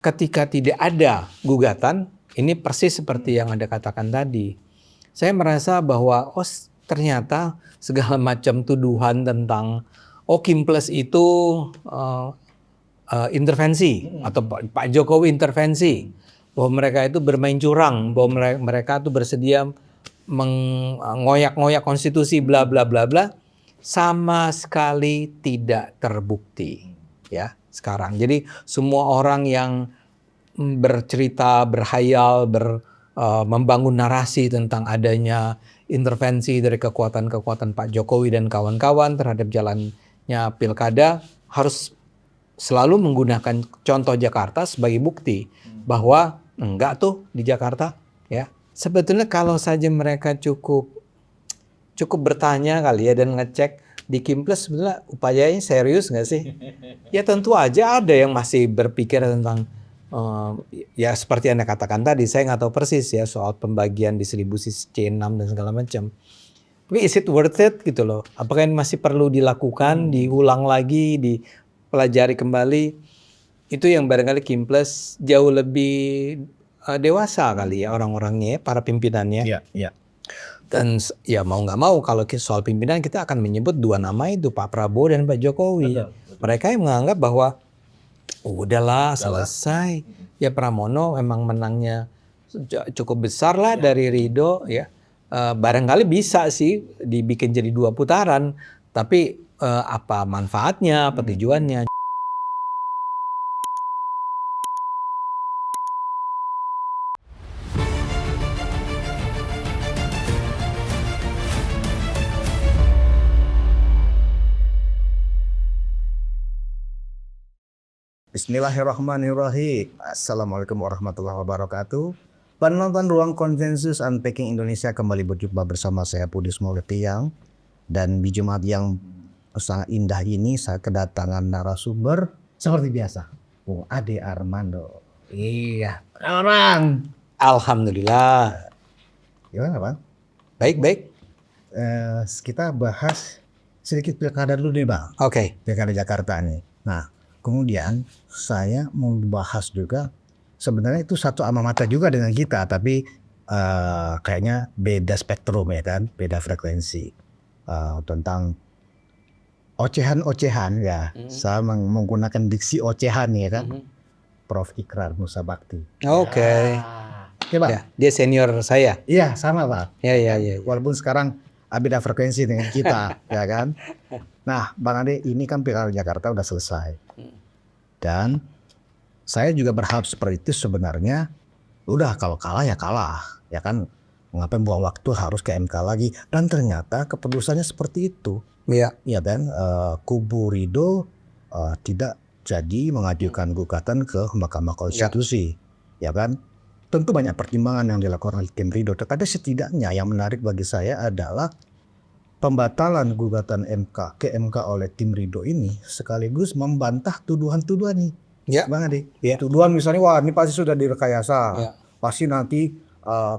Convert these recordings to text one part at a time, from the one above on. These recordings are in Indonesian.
Ketika tidak ada gugatan, ini persis seperti yang Anda katakan tadi. Saya merasa bahwa ternyata segala macam tuduhan tentang Kim Plus itu intervensi atau Pak Jokowi intervensi, bahwa mereka itu bermain curang, bahwa mereka itu bersedia mengoyak-ngoyak konstitusi bla bla bla bla, sama sekali tidak terbukti ya sekarang. Jadi semua orang yang bercerita, berhayal, membangun narasi tentang adanya intervensi dari kekuatan-kekuatan Pak Jokowi dan kawan-kawan terhadap jalannya pilkada harus selalu menggunakan contoh Jakarta sebagai bukti bahwa enggak tuh di Jakarta ya. Sebetulnya kalau saja mereka cukup bertanya kali ya dan ngecek di Kim Plus sebetulnya upayanya serius nggak sih? Ya tentu aja ada yang masih berpikir tentang ya seperti Anda katakan tadi, saya nggak tahu persis ya soal pembagian distribusi C6 dan segala macam. Tapi is it worth it gitu loh? Apakah ini masih perlu dilakukan, diulang lagi, dipelajari kembali? Itu yang barangkali Kim Plus jauh lebih dewasa kali ya orang-orangnya, para pimpinannya. Iya. Dan ya mau nggak mau kalau soal pimpinan kita akan menyebut dua nama itu, Pak Prabowo dan Pak Jokowi. Betul. Mereka yang menganggap bahwa udahlah selesai. Ya Pramono memang menangnya cukup besar lah dari Ridho ya. Barangkali bisa sih dibikin jadi 2 putaran. Tapi apa manfaatnya, apa tujuannya? Bismillahirrahmanirrahim. Assalamualaikum warahmatullahi wabarakatuh. Penonton Ruang Konsensus Unpacking Indonesia kembali berjumpa bersama saya Pudis Maulitiang. Dan di Jumat yang sangat indah ini saya kedatangan narasumber seperti biasa, Bung Ade Armando. Iya. Orang. Alhamdulillah. Gimana Bang? Baik. Kita bahas sedikit pilkada dulu nih Bang. Oke. Pilkada Jakarta nih. Nah. Kemudian saya mau bahas juga sebenarnya itu satu alma mater juga dengan kita, tapi kayaknya beda spektrum ya kan, beda frekuensi tentang ocehan ya. Saya menggunakan diksi ocehan ya kan, Prof. Ikrar Nusa Bakti. Oke. Oke Pak. Ya, dia senior saya. Iya sama Pak. Ya. Walaupun sekarang beda frekuensi dengan kita, ya kan. Nah, Bang Ade, ini kan pilkada Jakarta udah selesai. Dan saya juga berharap seperti itu sebenarnya. Udah kalau kalah ya kalah, ya kan. Ngapain buang waktu harus ke MK lagi. Dan ternyata keputusannya seperti itu. Iya. Ya kan, kubu Ridho tidak jadi mengajukan gugatan ke Mahkamah Konstitusi. Ya kan. Tentu banyak pertimbangan yang dilakukan oleh tim Ridho. Tetapi setidaknya yang menarik bagi saya adalah pembatalan gugatan MK ke MK oleh tim Ridho ini sekaligus membantah tuduhan-tuduhan nih. Ya. Bang Ade. Ya. Tuduhan misalnya wah ini pasti sudah direkayasa. Ya. Pasti nanti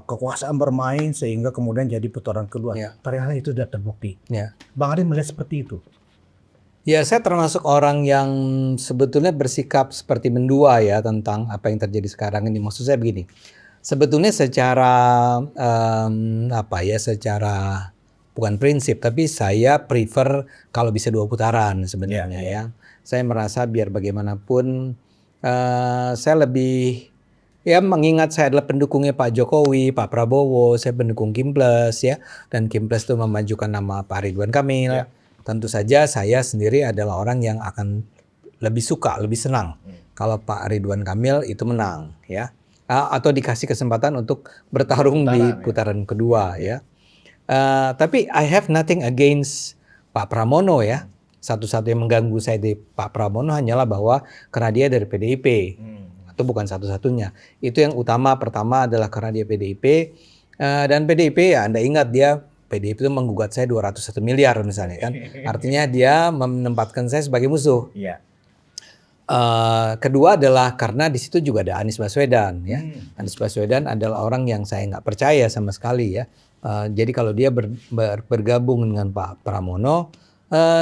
kekuasaan bermain sehingga kemudian jadi putaran kedua. Ya. Ternyata itu sudah terbukti. Ya. Bang Ade melihat seperti itu. Ya, saya termasuk orang yang sebetulnya bersikap seperti mendua ya tentang apa yang terjadi sekarang ini. Maksud saya begini. Sebetulnya secara secara bukan prinsip, tapi saya prefer kalau bisa 2 putaran sebenarnya ya. Saya merasa biar bagaimanapun saya lebih ya mengingat saya adalah pendukungnya Pak Jokowi, Pak Prabowo, saya pendukung Kim Plus ya. Dan Kim Plus itu memajukan nama Pak Ridwan Kamil. Ya. Tentu saja saya sendiri adalah orang yang akan lebih suka, lebih senang kalau Pak Ridwan Kamil itu menang ya. Atau dikasih kesempatan untuk bertarung di putaran kedua ya. Tapi I have nothing against Pak Pramono ya. Satu-satu yang mengganggu saya di Pak Pramono hanyalah bahwa karena dia dari PDIP. Atau bukan satu-satunya. Itu yang pertama adalah karena dia PDIP. Dan PDIP ya Anda ingat PDIP itu menggugat saya 201 miliar misalnya kan. Artinya dia menempatkan saya sebagai musuh. Iya. Kedua adalah karena di situ juga ada Anies Baswedan ya. Anies Baswedan adalah orang yang saya nggak percaya sama sekali ya. Jadi kalau dia bergabung dengan Pak Pramono,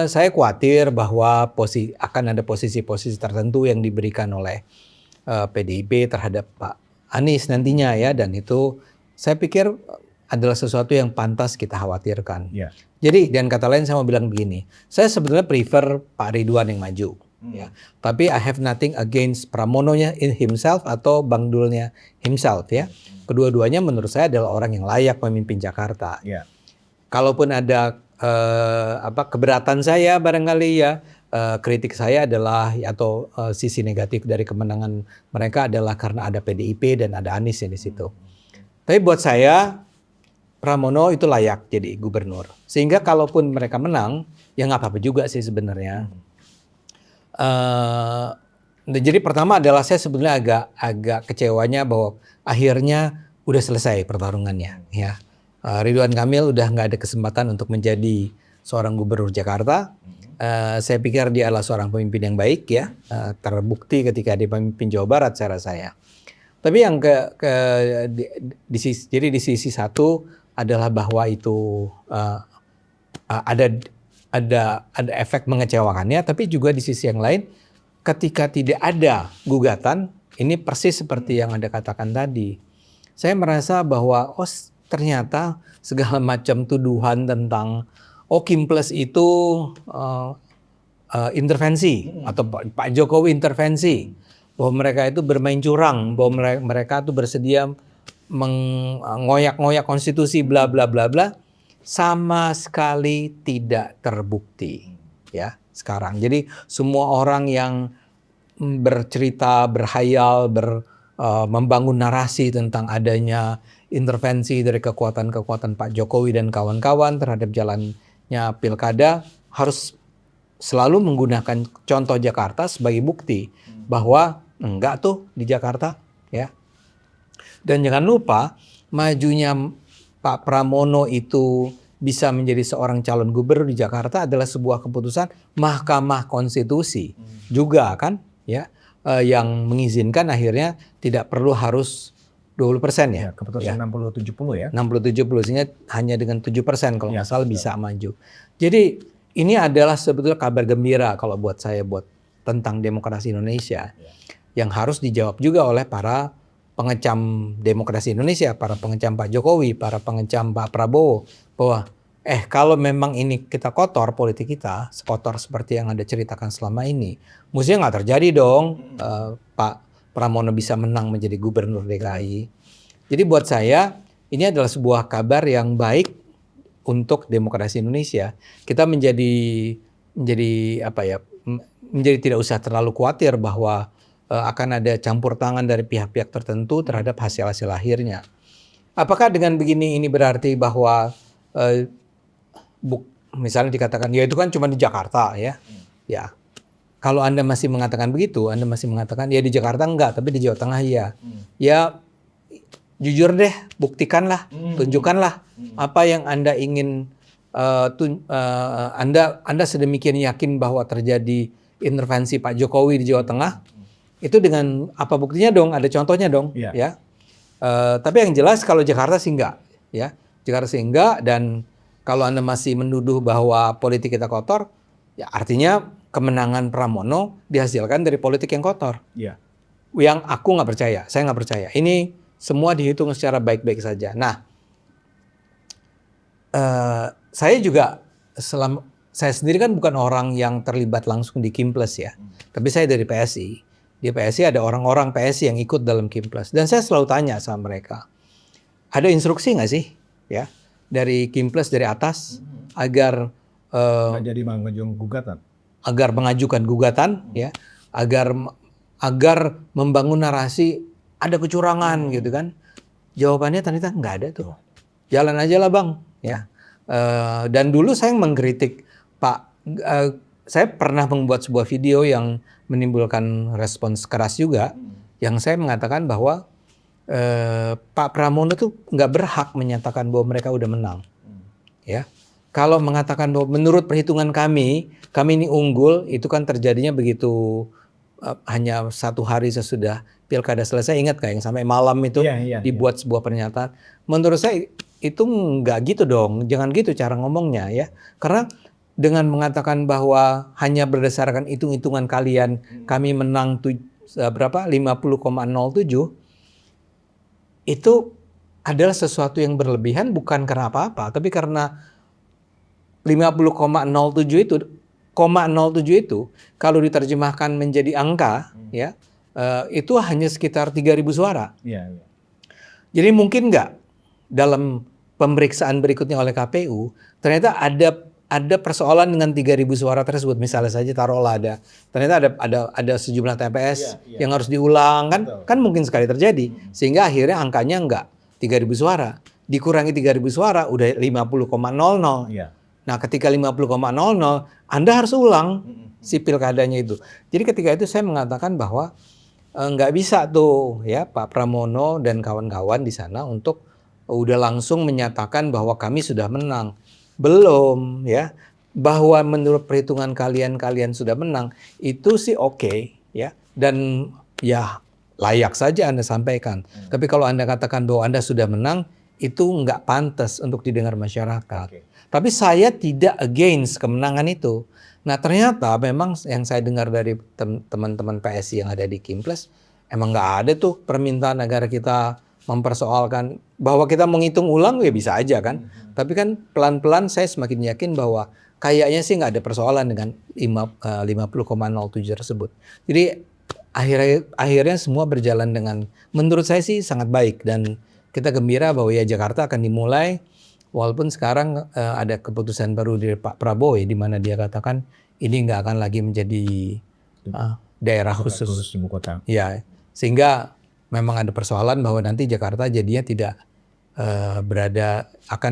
saya khawatir bahwa akan ada posisi-posisi tertentu yang diberikan oleh PDIP terhadap Pak Anies nantinya ya, dan itu saya pikir adalah sesuatu yang pantas kita khawatirkan. Ya. Jadi dengan kata lain saya mau bilang begini, saya sebetulnya prefer Pak Ridwan yang maju. Ya. Tapi I have nothing against Pramononya in himself atau Bang Dulnya himself ya. Kedua-duanya menurut saya adalah orang yang layak memimpin Jakarta. Ya. Kalaupun ada keberatan saya barangkali ya, kritik saya adalah atau sisi negatif dari kemenangan mereka adalah karena ada PDIP dan ada Anies di situ. Tapi buat saya Pramono itu layak jadi gubernur. Sehingga kalaupun mereka menang, ya nggak apa-apa juga sih sebenarnya. Jadi pertama adalah saya sebenarnya agak kecewanya bahwa akhirnya udah selesai pertarungannya. Ya, Ridwan Kamil udah nggak ada kesempatan untuk menjadi seorang gubernur Jakarta. Saya pikir dia adalah seorang pemimpin yang baik ya, terbukti ketika dia pemimpin Jawa Barat saya rasa ya. Tapi yang jadi di sisi satu adalah bahwa itu ada efek mengecewakannya, tapi juga di sisi yang lain ketika tidak ada gugatan, ini persis seperti yang Anda katakan tadi. Saya merasa bahwa ternyata segala macam tuduhan tentang Kim Plus itu intervensi atau Pak Jokowi intervensi, bahwa mereka itu bermain curang, bahwa mereka itu bersedia mengoyak-ngoyak konstitusi bla bla bla bla, sama sekali tidak terbukti ya sekarang. Jadi semua orang yang bercerita, berhayal, membangun narasi tentang adanya intervensi dari kekuatan-kekuatan Pak Jokowi dan kawan-kawan terhadap jalannya pilkada harus selalu menggunakan contoh Jakarta sebagai bukti bahwa enggak tuh di Jakarta ya. Dan jangan lupa majunya Pak Pramono itu bisa menjadi seorang calon gubernur di Jakarta adalah sebuah keputusan Mahkamah Konstitusi juga kan ya, yang mengizinkan akhirnya tidak perlu harus 20% ya. Keputusan 60-70 ya. 60-70 sehingga hanya dengan 7% kalau nggak salah bisa maju. Jadi ini adalah sebetulnya kabar gembira kalau buat saya tentang demokrasi Indonesia yang harus dijawab juga oleh para pengecam demokrasi Indonesia, para pengecam Pak Jokowi, para pengecam Pak Prabowo, bahwa kalau memang ini kita kotor, politik kita sekotor seperti yang Anda ceritakan selama ini, mestinya nggak terjadi dong Pak Pramono bisa menang menjadi gubernur DKI. Jadi buat saya ini adalah sebuah kabar yang baik untuk demokrasi Indonesia. Kita menjadi tidak usah terlalu khawatir bahwa akan ada campur tangan dari pihak-pihak tertentu terhadap hasil-hasil akhirnya. Apakah dengan begini ini berarti bahwa misalnya dikatakan ya itu kan cuma di Jakarta ya. Ya. Kalau Anda masih mengatakan begitu, Anda masih mengatakan ya di Jakarta enggak, tapi di Jawa Tengah ya. Ya jujur deh, buktikanlah, tunjukkanlah apa yang Anda ingin Anda sedemikian yakin bahwa terjadi intervensi Pak Jokowi di Jawa Tengah. Itu dengan apa buktinya dong? Ada contohnya dong, ya. Tapi yang jelas kalau Jakarta sih enggak, ya. Jakarta sih enggak, dan kalau Anda masih menuduh bahwa politik kita kotor, ya artinya kemenangan Pramono dihasilkan dari politik yang kotor. Iya. Yang aku nggak percaya, saya nggak percaya. Ini semua dihitung secara baik-baik saja. Nah, saya juga saya sendiri kan bukan orang yang terlibat langsung di Kim Plus ya, tapi saya dari PSI. Di PSI ada orang-orang PSI yang ikut dalam Kim Plus, dan saya selalu tanya sama mereka, ada instruksi nggak sih, ya, dari Kim Plus dari atas agar jadi mengajukan gugatan, agar mengajukan gugatan, ya, agar membangun narasi ada kecurangan gitu kan? Jawabannya ternyata nggak ada tuh. Jalan aja lah bang, ya. Dan dulu saya mengkritik saya pernah membuat sebuah video yang menimbulkan respons keras juga, yang saya mengatakan bahwa Pak Pramono tuh nggak berhak menyatakan bahwa mereka udah menang, ya. Kalau mengatakan bahwa menurut perhitungan kami ini unggul, itu kan terjadinya begitu hanya satu hari sesudah pilkada selesai. Ingat nggak yang sampai malam itu dibuat sebuah pernyataan? Menurut saya itu nggak gitu dong, jangan gitu cara ngomongnya ya. Karena dengan mengatakan bahwa hanya berdasarkan hitung-hitungan kalian, kami menang berapa 50,07 itu adalah sesuatu yang berlebihan bukan karena apa-apa, tapi karena 50,07 itu, 0,07 itu kalau diterjemahkan menjadi angka, ya itu hanya sekitar 3.000 suara. Iya, iya. Jadi mungkin nggak dalam pemeriksaan berikutnya oleh KPU ternyata ada persoalan dengan 3.000 suara tersebut. Misalnya saja taruhlah ternyata ada sejumlah TPS yang harus diulang kan mungkin sekali terjadi sehingga akhirnya angkanya nggak 3.000 suara, dikurangi 3.000 suara udah 50,00. Iya. Nah, ketika 50,00 Anda harus ulang si pilkadanya itu. Jadi ketika itu saya mengatakan bahwa nggak bisa tuh ya Pak Pramono dan kawan-kawan di sana untuk udah langsung menyatakan bahwa kami sudah menang. Belum ya. Bahwa menurut perhitungan kalian sudah menang itu sih oke, ya. Dan ya layak saja Anda sampaikan. Tapi kalau Anda katakan bahwa Anda sudah menang itu nggak pantas untuk didengar masyarakat. Tapi saya tidak against kemenangan itu. Nah ternyata memang yang saya dengar dari teman-teman PSI yang ada di Kimples, emang nggak ada tuh permintaan agar kita mempersoalkan bahwa kita menghitung ulang ya bisa aja kan. Tapi kan pelan-pelan saya semakin yakin bahwa kayaknya sih nggak ada persoalan dengan 50,07 tersebut. Jadi akhirnya semua berjalan dengan menurut saya sih sangat baik dan kita gembira bahwa ya Jakarta akan dimulai. Walaupun sekarang ada keputusan baru dari Pak Prabowo ya, di mana dia katakan ini nggak akan lagi menjadi daerah khusus ibu kota. Ya, sehingga memang ada persoalan bahwa nanti Jakarta jadinya tidak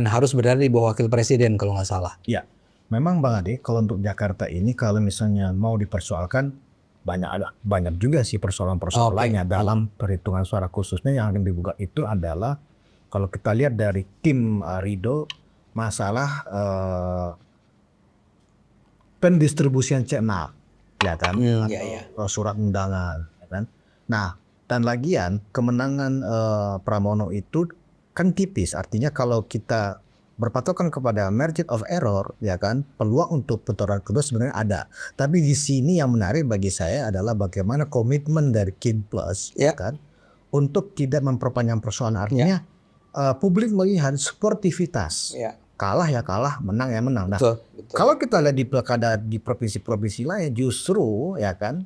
harus berada di bawah wakil presiden kalau nggak salah. Ya, memang Bang Ade, kalau untuk Jakarta ini kalau misalnya mau dipersoalkan banyak juga sih persoalan-persoalannya dalam perhitungan suara khususnya yang akan dibuka itu adalah kalau kita lihat dari tim Ridho masalah pendistribusian channel, ya kan? Surat undangan, ya kan? Nah, dan lagian kemenangan Pramono itu kan tipis, artinya kalau kita berpatokan kepada margin of error, ya kan, peluang untuk putaran kedua sebenarnya ada. Tapi di sini yang menarik bagi saya adalah bagaimana komitmen dari Kimples, ya kan, untuk tidak memperpanjang persoalan. Artinya publik melihat sportivitas. Kalah ya kalah, menang ya menang. Nah, betul. Kalau kita lihat di pilkada di provinsi-provinsi lain, justru ya kan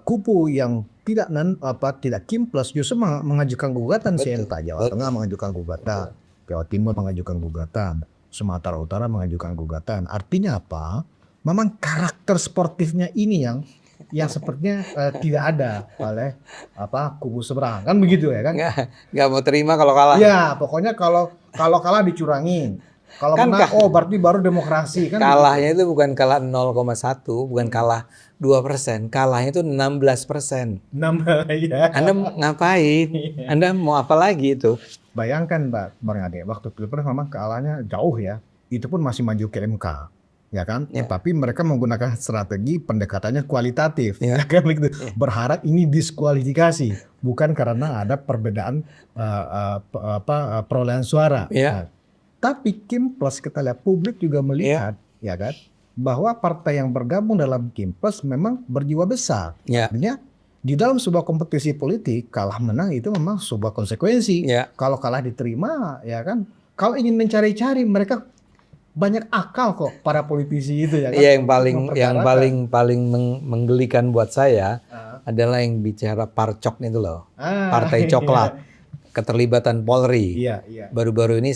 kubu yang tidak Kimples justru mengajukan gugatan. Entah Jawa Tengah mengajukan gugatan, Jawa Timur mengajukan gugatan, Sumatera Utara mengajukan gugatan. Artinya apa? Memang karakter sportifnya ini yang sepertinya tidak ada oleh kubu seberang, kan begitu ya kan? Nggak mau terima kalau kalah. Ya, pokoknya kalau kalah dicurangin. Kalau kan menang, berarti baru demokrasi kan? Kalahnya itu bukan kalah 0,1, bukan kalah 2%, kalahnya itu 16%. Ya. Anda ngapain? Anda mau apa lagi itu? Bayangkan Bang Ade, waktu Pilpres memang kalahnya jauh ya. Itu pun masih maju ke MK. Ya kan? Tapi mereka menggunakan strategi pendekatannya kualitatif. Ya kan begitu. Berharap ini diskualifikasi, bukan karena ada perbedaan perolehan suara. Nah, tapi Kimples kita lihat publik juga melihat ya kan bahwa partai yang bergabung dalam Kimples memang berjiwa besar. Artinya di dalam sebuah kompetisi politik kalah menang itu memang sebuah konsekuensi. Kalau kalah diterima ya kan. Kalau ingin mencari-cari mereka banyak akal kok para politisi itu ya kan. Yang paling menggelikan buat saya adalah yang bicara parcok itu loh. Partai Coklat. Keterlibatan Polri. Baru-baru ini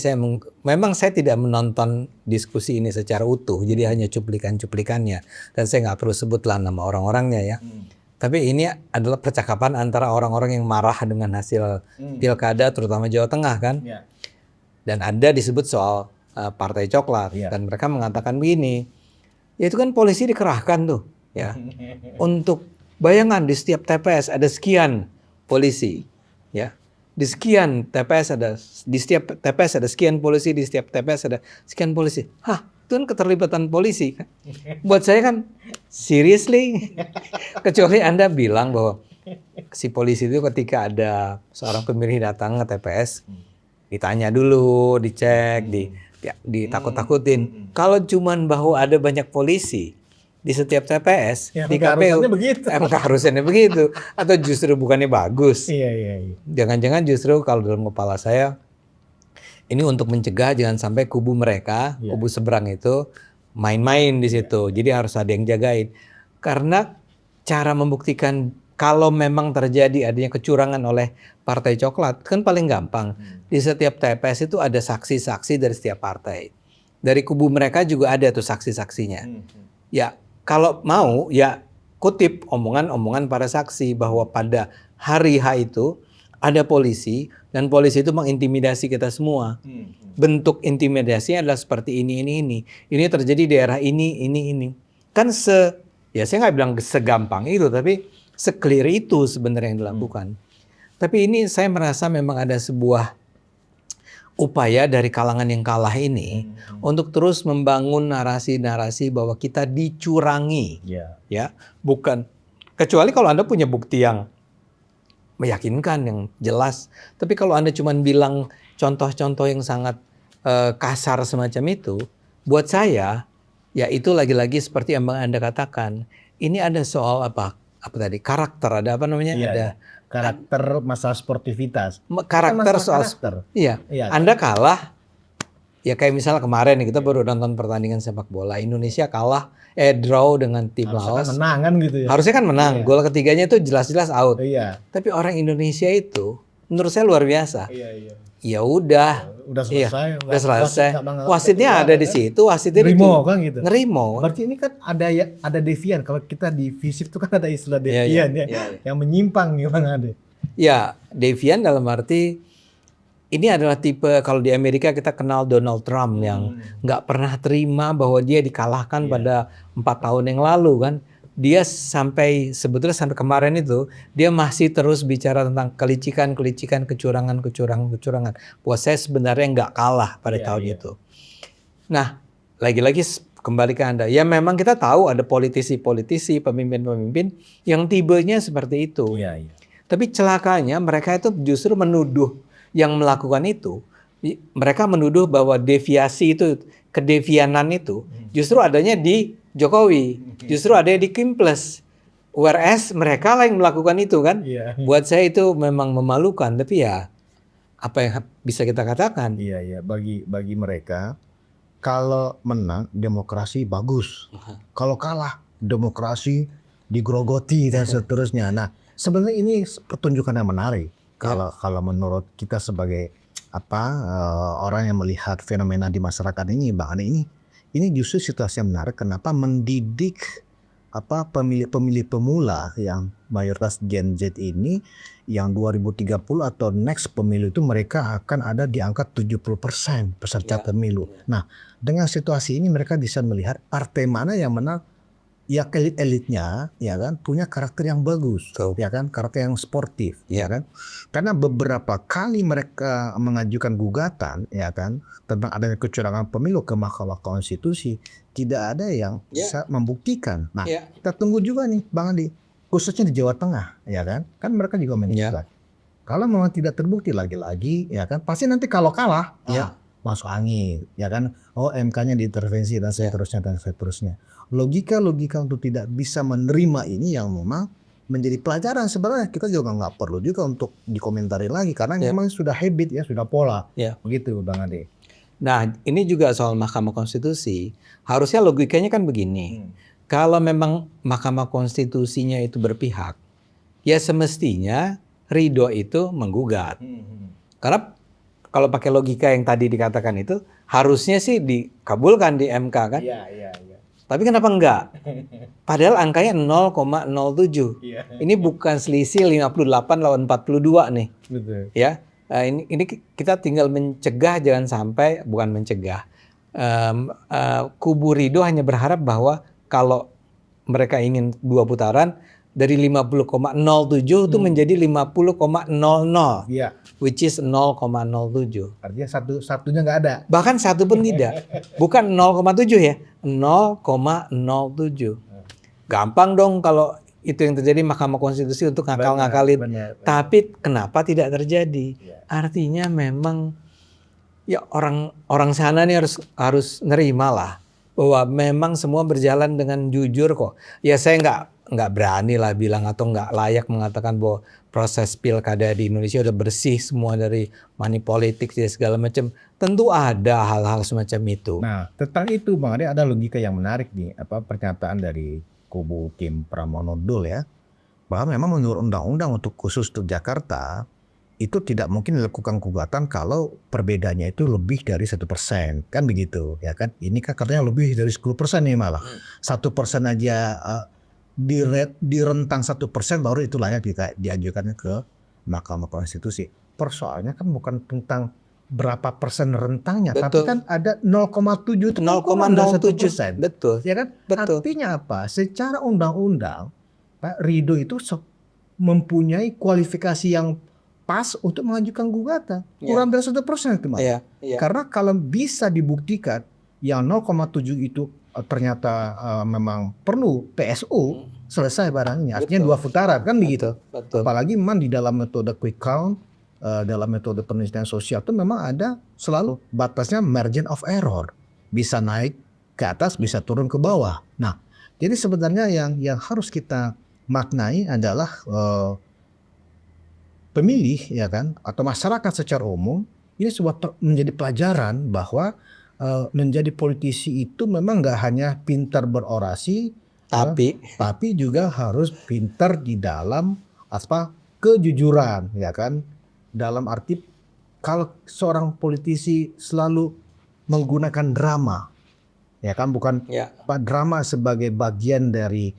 memang saya tidak menonton diskusi ini secara utuh, jadi hanya cuplikan-cuplikannya dan saya nggak perlu sebutlah nama orang-orangnya ya. Tapi ini adalah percakapan antara orang-orang yang marah dengan hasil pilkada, terutama Jawa Tengah kan. Dan ada disebut soal Partai Coklat dan mereka mengatakan begini, ya itu kan polisi dikerahkan tuh ya untuk bayangan di setiap TPS ada sekian polisi ya. Di sekian TPS di setiap TPS ada sekian polisi, di setiap TPS ada sekian polisi. Hah, itu kan keterlibatan polisi. Buat saya kan, seriously? Kecuali Anda bilang bahwa si polisi itu ketika ada seorang pemilih datang ke TPS, ditanya dulu, dicek, ditakut-takutin. Kalau cuman bahwa ada banyak polisi, di setiap TPS Ya, di emang KPU. harusnya begitu. Emang harusnya begitu. Atau justru bukannya bagus? Iya, iya, iya. Jangan-jangan justru kalau dalam kepala saya ini untuk mencegah jangan sampai kubu mereka, Iya. kubu seberang itu main-main di situ. Jadi harus ada yang jagain. Karena cara membuktikan kalau memang terjadi adanya kecurangan oleh partai coklat kan paling gampang. Di setiap TPS itu ada saksi-saksi dari setiap partai. Dari kubu mereka juga ada tuh saksi-saksinya. Ya, kalau mau ya kutip omongan-omongan para saksi bahwa pada hari H itu ada polisi dan polisi itu mengintimidasi kita semua. Bentuk intimidasinya adalah seperti ini. Ini terjadi di daerah ini. Kan ya saya nggak bilang segampang itu, tapi se-clear itu sebenarnya yang dilakukan. Tapi ini saya merasa memang ada sebuah upaya dari kalangan yang kalah ini untuk terus membangun narasi-narasi bahwa kita dicurangi. Iya. Ya, bukan kecuali kalau Anda punya bukti yang meyakinkan, yang jelas. Tapi kalau Anda cuma bilang contoh-contoh yang sangat kasar semacam itu, buat saya ya itu lagi-lagi seperti yang Anda katakan. Ini ada soal apa tadi? Karakter, ada apa namanya? Iya, Ada iya. Karakter masalah sportivitas. karakter Kan soal karakter. Iya. Iya. Anda kalah. Ya kayak misalnya kemarin nih kita baru nonton pertandingan sepak bola. Indonesia kalah draw dengan tim Harusnya Laos. kan menang kan gitu ya. Harusnya kan menang. Iya. Gol ketiganya itu jelas-jelas out. Iya. Tapi orang Indonesia itu menurut saya luar biasa. Iya, iya. Ya udah. Udah Iya, selesai. udah selesai. Wasit nggak Wasitnya ada di situ, wasitnya Nerimo kan gitu. Nerimo. Berarti ini kan ada devian. Kalau kita di FISIP itu kan ada istilah Iya, devian iya, ya. iya. Yang menyimpang gimana deh. Ya, devian dalam arti ini adalah tipe kalau di Amerika kita kenal Donald Trump yang nggak pernah terima bahwa dia dikalahkan pada 4 tahun yang lalu kan. Dia sebetulnya sampai kemarin itu dia masih terus bicara tentang kelicikan, kecurangan. Buat saya sebenarnya nggak kalah pada tahun itu. Nah, lagi-lagi kembali ke Anda. Ya memang kita tahu ada politisi-politisi, pemimpin-pemimpin yang tibenya seperti itu. Iya, iya. Tapi celakanya mereka itu justru menuduh yang melakukan itu. Mereka menuduh bahwa deviasi itu, kedevianan itu justru adanya di Jokowi. Justru ada di Kim Plus. Whereas mereka lah yang melakukan itu kan. Iya. Buat saya itu memang memalukan. Tapi ya apa yang bisa kita katakan? Iya, iya. Bagi mereka kalau menang demokrasi bagus. Kalau kalah demokrasi digrogoti dan seterusnya. Nah, sebenarnya ini pertunjukan yang menarik. Kalau menurut kita sebagai orang yang melihat fenomena di masyarakat ini, Bang Ade, ini justru situasi yang menarik. Kenapa mendidik pemilih pemula yang mayoritas Gen Z ini yang 2030 atau next pemilu itu mereka akan ada di angka 70% peserta pemilu. Nah, dengan situasi ini mereka bisa melihat partai mana yang menang. Ya elit-elitnya ya kan punya karakter yang bagus, ya kan, karakter yang sportif, ya kan. Karena beberapa kali mereka mengajukan gugatan ya kan tentang adanya kecurangan pemilu ke Mahkamah Konstitusi, tidak ada yang bisa membuktikan. Nah, kita tunggu juga nih Bang Andi, khususnya di Jawa Tengah ya kan. Kan mereka juga menilai. Kalau memang tidak terbukti lagi-lagi ya kan pasti nanti kalau kalah masuk angin ya kan. Oh, MK-nya diintervensi dan seterusnya. Logika untuk tidak bisa menerima ini yang memang menjadi pelajaran. Sebenarnya kita juga nggak perlu juga untuk dikomentari lagi karena memang sudah habit ya, sudah pola. Begitu Bang Ade. Nah, ini juga soal Mahkamah Konstitusi. Harusnya logikanya kan begini. Kalau memang Mahkamah Konstitusinya itu berpihak, ya semestinya ridho itu menggugat. Karena kalau pakai logika yang tadi dikatakan itu harusnya sih dikabulkan di MK kan? Iya. Tapi kenapa enggak? Padahal angkanya 0,07. Ini bukan selisih 58 lawan 42 nih. Betul. Ya, ini kita tinggal mencegah jangan sampai, bukan mencegah. Kubu Ridho hanya berharap bahwa kalau mereka ingin 2 putaran dari 50,07 itu menjadi 50,00. Iya. Which is 0,07. Artinya satunya nggak ada. Bahkan satu pun tidak. Bukan 0,7 ya. 0,07. Gampang dong kalau itu yang terjadi Mahkamah Konstitusi untuk ngakal-ngakalin. Benar. Tapi kenapa tidak terjadi? Artinya memang ya orang sana nih harus nerima lah bahwa memang semua berjalan dengan jujur kok. Ya saya nggak berani lah bilang atau nggak layak mengatakan bahwa proses pilkada di Indonesia udah bersih semua dari money politik dan segala macam. Tentu ada hal-hal semacam itu. Nah, tentang itu Bang Ade ada logika yang menarik nih, pernyataan dari kubu Kim Pramono Dul ya, bahwa memang menurut undang-undang untuk khusus untuk Jakarta itu tidak mungkin dilakukan gugatan kalau perbedaannya itu lebih dari 1%, kan begitu ya kan? Ini kan katanya lebih dari 10% nih malah 1% aja di rentang 1% baru itu layak diajukan ke Mahkamah Konstitusi. Persoalannya kan bukan tentang berapa persen rentangnya, tapi Betul. kan ada 0,7 itu 0,07%. Betul. ya kan? Betul. Artinya apa? Secara undang-undang Pak Ridho itu mempunyai kualifikasi yang pas untuk mengajukan gugatan. Kurang dari 1% itu Mas. Iya, iya. Karena kalau bisa dibuktikan yang 0,7 itu ternyata memang perlu PSU, selesai barangnya. Artinya Betul. 2 putaran kan begitu. Betul. Apalagi memang di dalam metode quick count, dalam metode penelitian sosial itu memang ada selalu batasnya margin of error. Bisa naik ke atas, bisa turun ke bawah. Nah, jadi sebenarnya yang harus kita maknai adalah pemilih ya kan atau masyarakat secara umum ini menjadi pelajaran bahwa menjadi politisi itu memang nggak hanya pintar berorasi, tapi juga harus pintar di dalam kejujuran ya kan. Dalam arti kalau seorang politisi selalu menggunakan drama ya kan, bukan drama sebagai bagian dari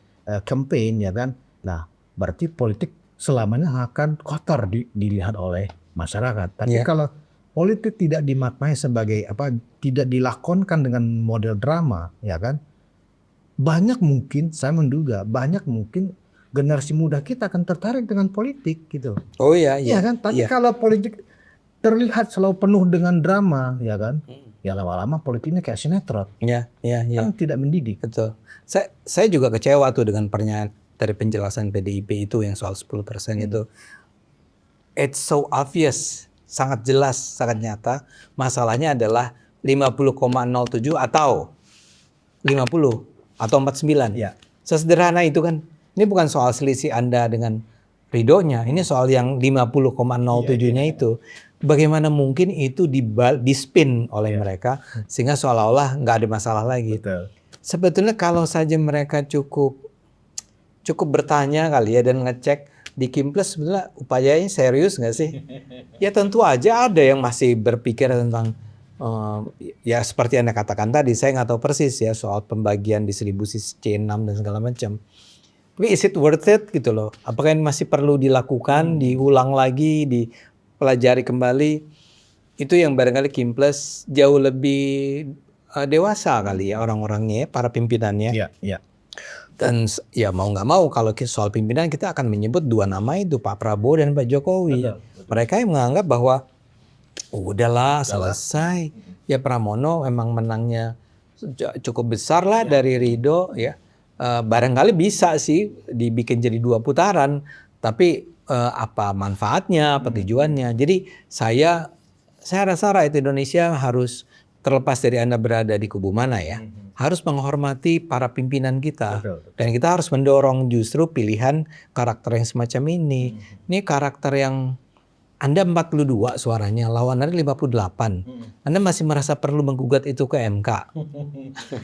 campaign ya kan. Nah, berarti politik selamanya akan kotor dilihat oleh masyarakat. Tapi kalau politik tidak dimaknai sebagai tidak dilakonkan dengan model drama, ya kan? Saya menduga banyak mungkin generasi muda kita akan tertarik dengan politik gitu. Oh iya. Ya kan? Tapi kalau politik terlihat selalu penuh dengan drama, ya kan? Ya lama-lama politiknya kayak sinetron. Iya. Kan tidak mendidik. Betul. Saya juga kecewa tuh dengan pernyataan dari penjelasan PDIP itu yang soal 10% itu. It's so obvious, sangat jelas, sangat nyata. Masalahnya adalah 50,07 atau 50 atau 49. Ya. Sesederhana itu kan. Ini bukan soal selisih Anda dengan Ridhonya, ini soal yang 50,07-nya itu. Bagaimana mungkin itu dispin oleh mereka sehingga seolah-olah nggak ada masalah lagi. Betul. Sebetulnya kalau saja mereka cukup bertanya kali ya dan ngecek di Kimples sebetulnya upayanya serius nggak sih? Ya tentu aja ada yang masih berpikir tentang ya seperti Anda katakan tadi, saya nggak tahu persis ya soal pembagian distribusi C6 dan segala macam. Tapi is it worth it gitu loh? Apakah ini masih perlu dilakukan, diulang lagi, dipelajari kembali? Itu yang barangkali Kimples jauh lebih dewasa kali ya orang-orangnya, para pimpinannya. Iya. Dan ya mau nggak mau kalau soal pimpinan kita akan menyebut dua nama itu, Pak Prabowo dan Pak Jokowi. Betul. Mereka yang menganggap bahwa udahlah selesai. Ya Pramono memang menangnya cukup besar lah dari Ridho ya. Barangkali bisa sih dibikin jadi 2 putaran, tapi apa manfaatnya, apa tujuannya? Jadi saya rasa rakyat Indonesia harus, terlepas dari Anda berada di kubu mana ya, harus menghormati para pimpinan kita. Betul. Dan kita harus mendorong justru pilihan karakter yang semacam ini. Ini karakter yang Anda 42 suaranya, lawan Anda 58. Anda masih merasa perlu menggugat itu ke MK.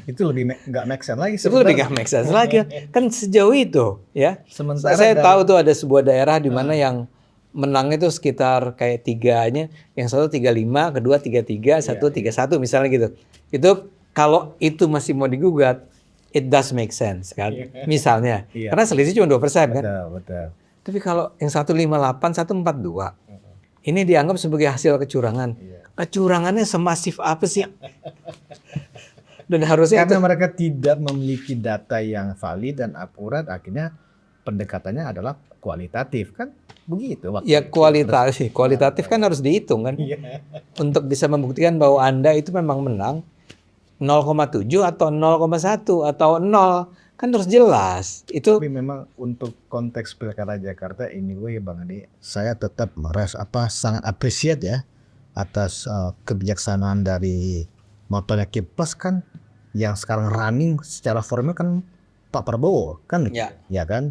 Itu lebih nggak make sense lagi. Itu lebih nggak make sense lagi. Kan sejauh itu ya. Sementara saya tahu tuh ada sebuah daerah di mana yang menang itu sekitar kayak 3-nya, yang satu 35, kedua 33, satu 31 misalnya gitu. Itu kalau itu masih mau digugat, it does make sense kan. Misalnya, karena selisih cuma 2% kan. Betul. Tapi kalau yang 158, 142, ini dianggap sebagai hasil kecurangan. Kecurangannya semasif apa sih? Dan harusnya karena mereka tidak memiliki data yang valid dan akurat, akhirnya pendekatannya adalah kualitatif kan begitu. Ya kualitatif kan harus dihitung kan. Untuk bisa membuktikan bahwa Anda itu memang menang 0,7 atau 0,1 atau 0 kan harus jelas. Itu tapi memang untuk konteks Pilkada Jakarta anyway Bang Ade, saya tetap sangat appreciate ya atas kebijaksanaan dari motornya Kimples kan yang sekarang running secara formal kan Pak Prabowo kan, ya kan,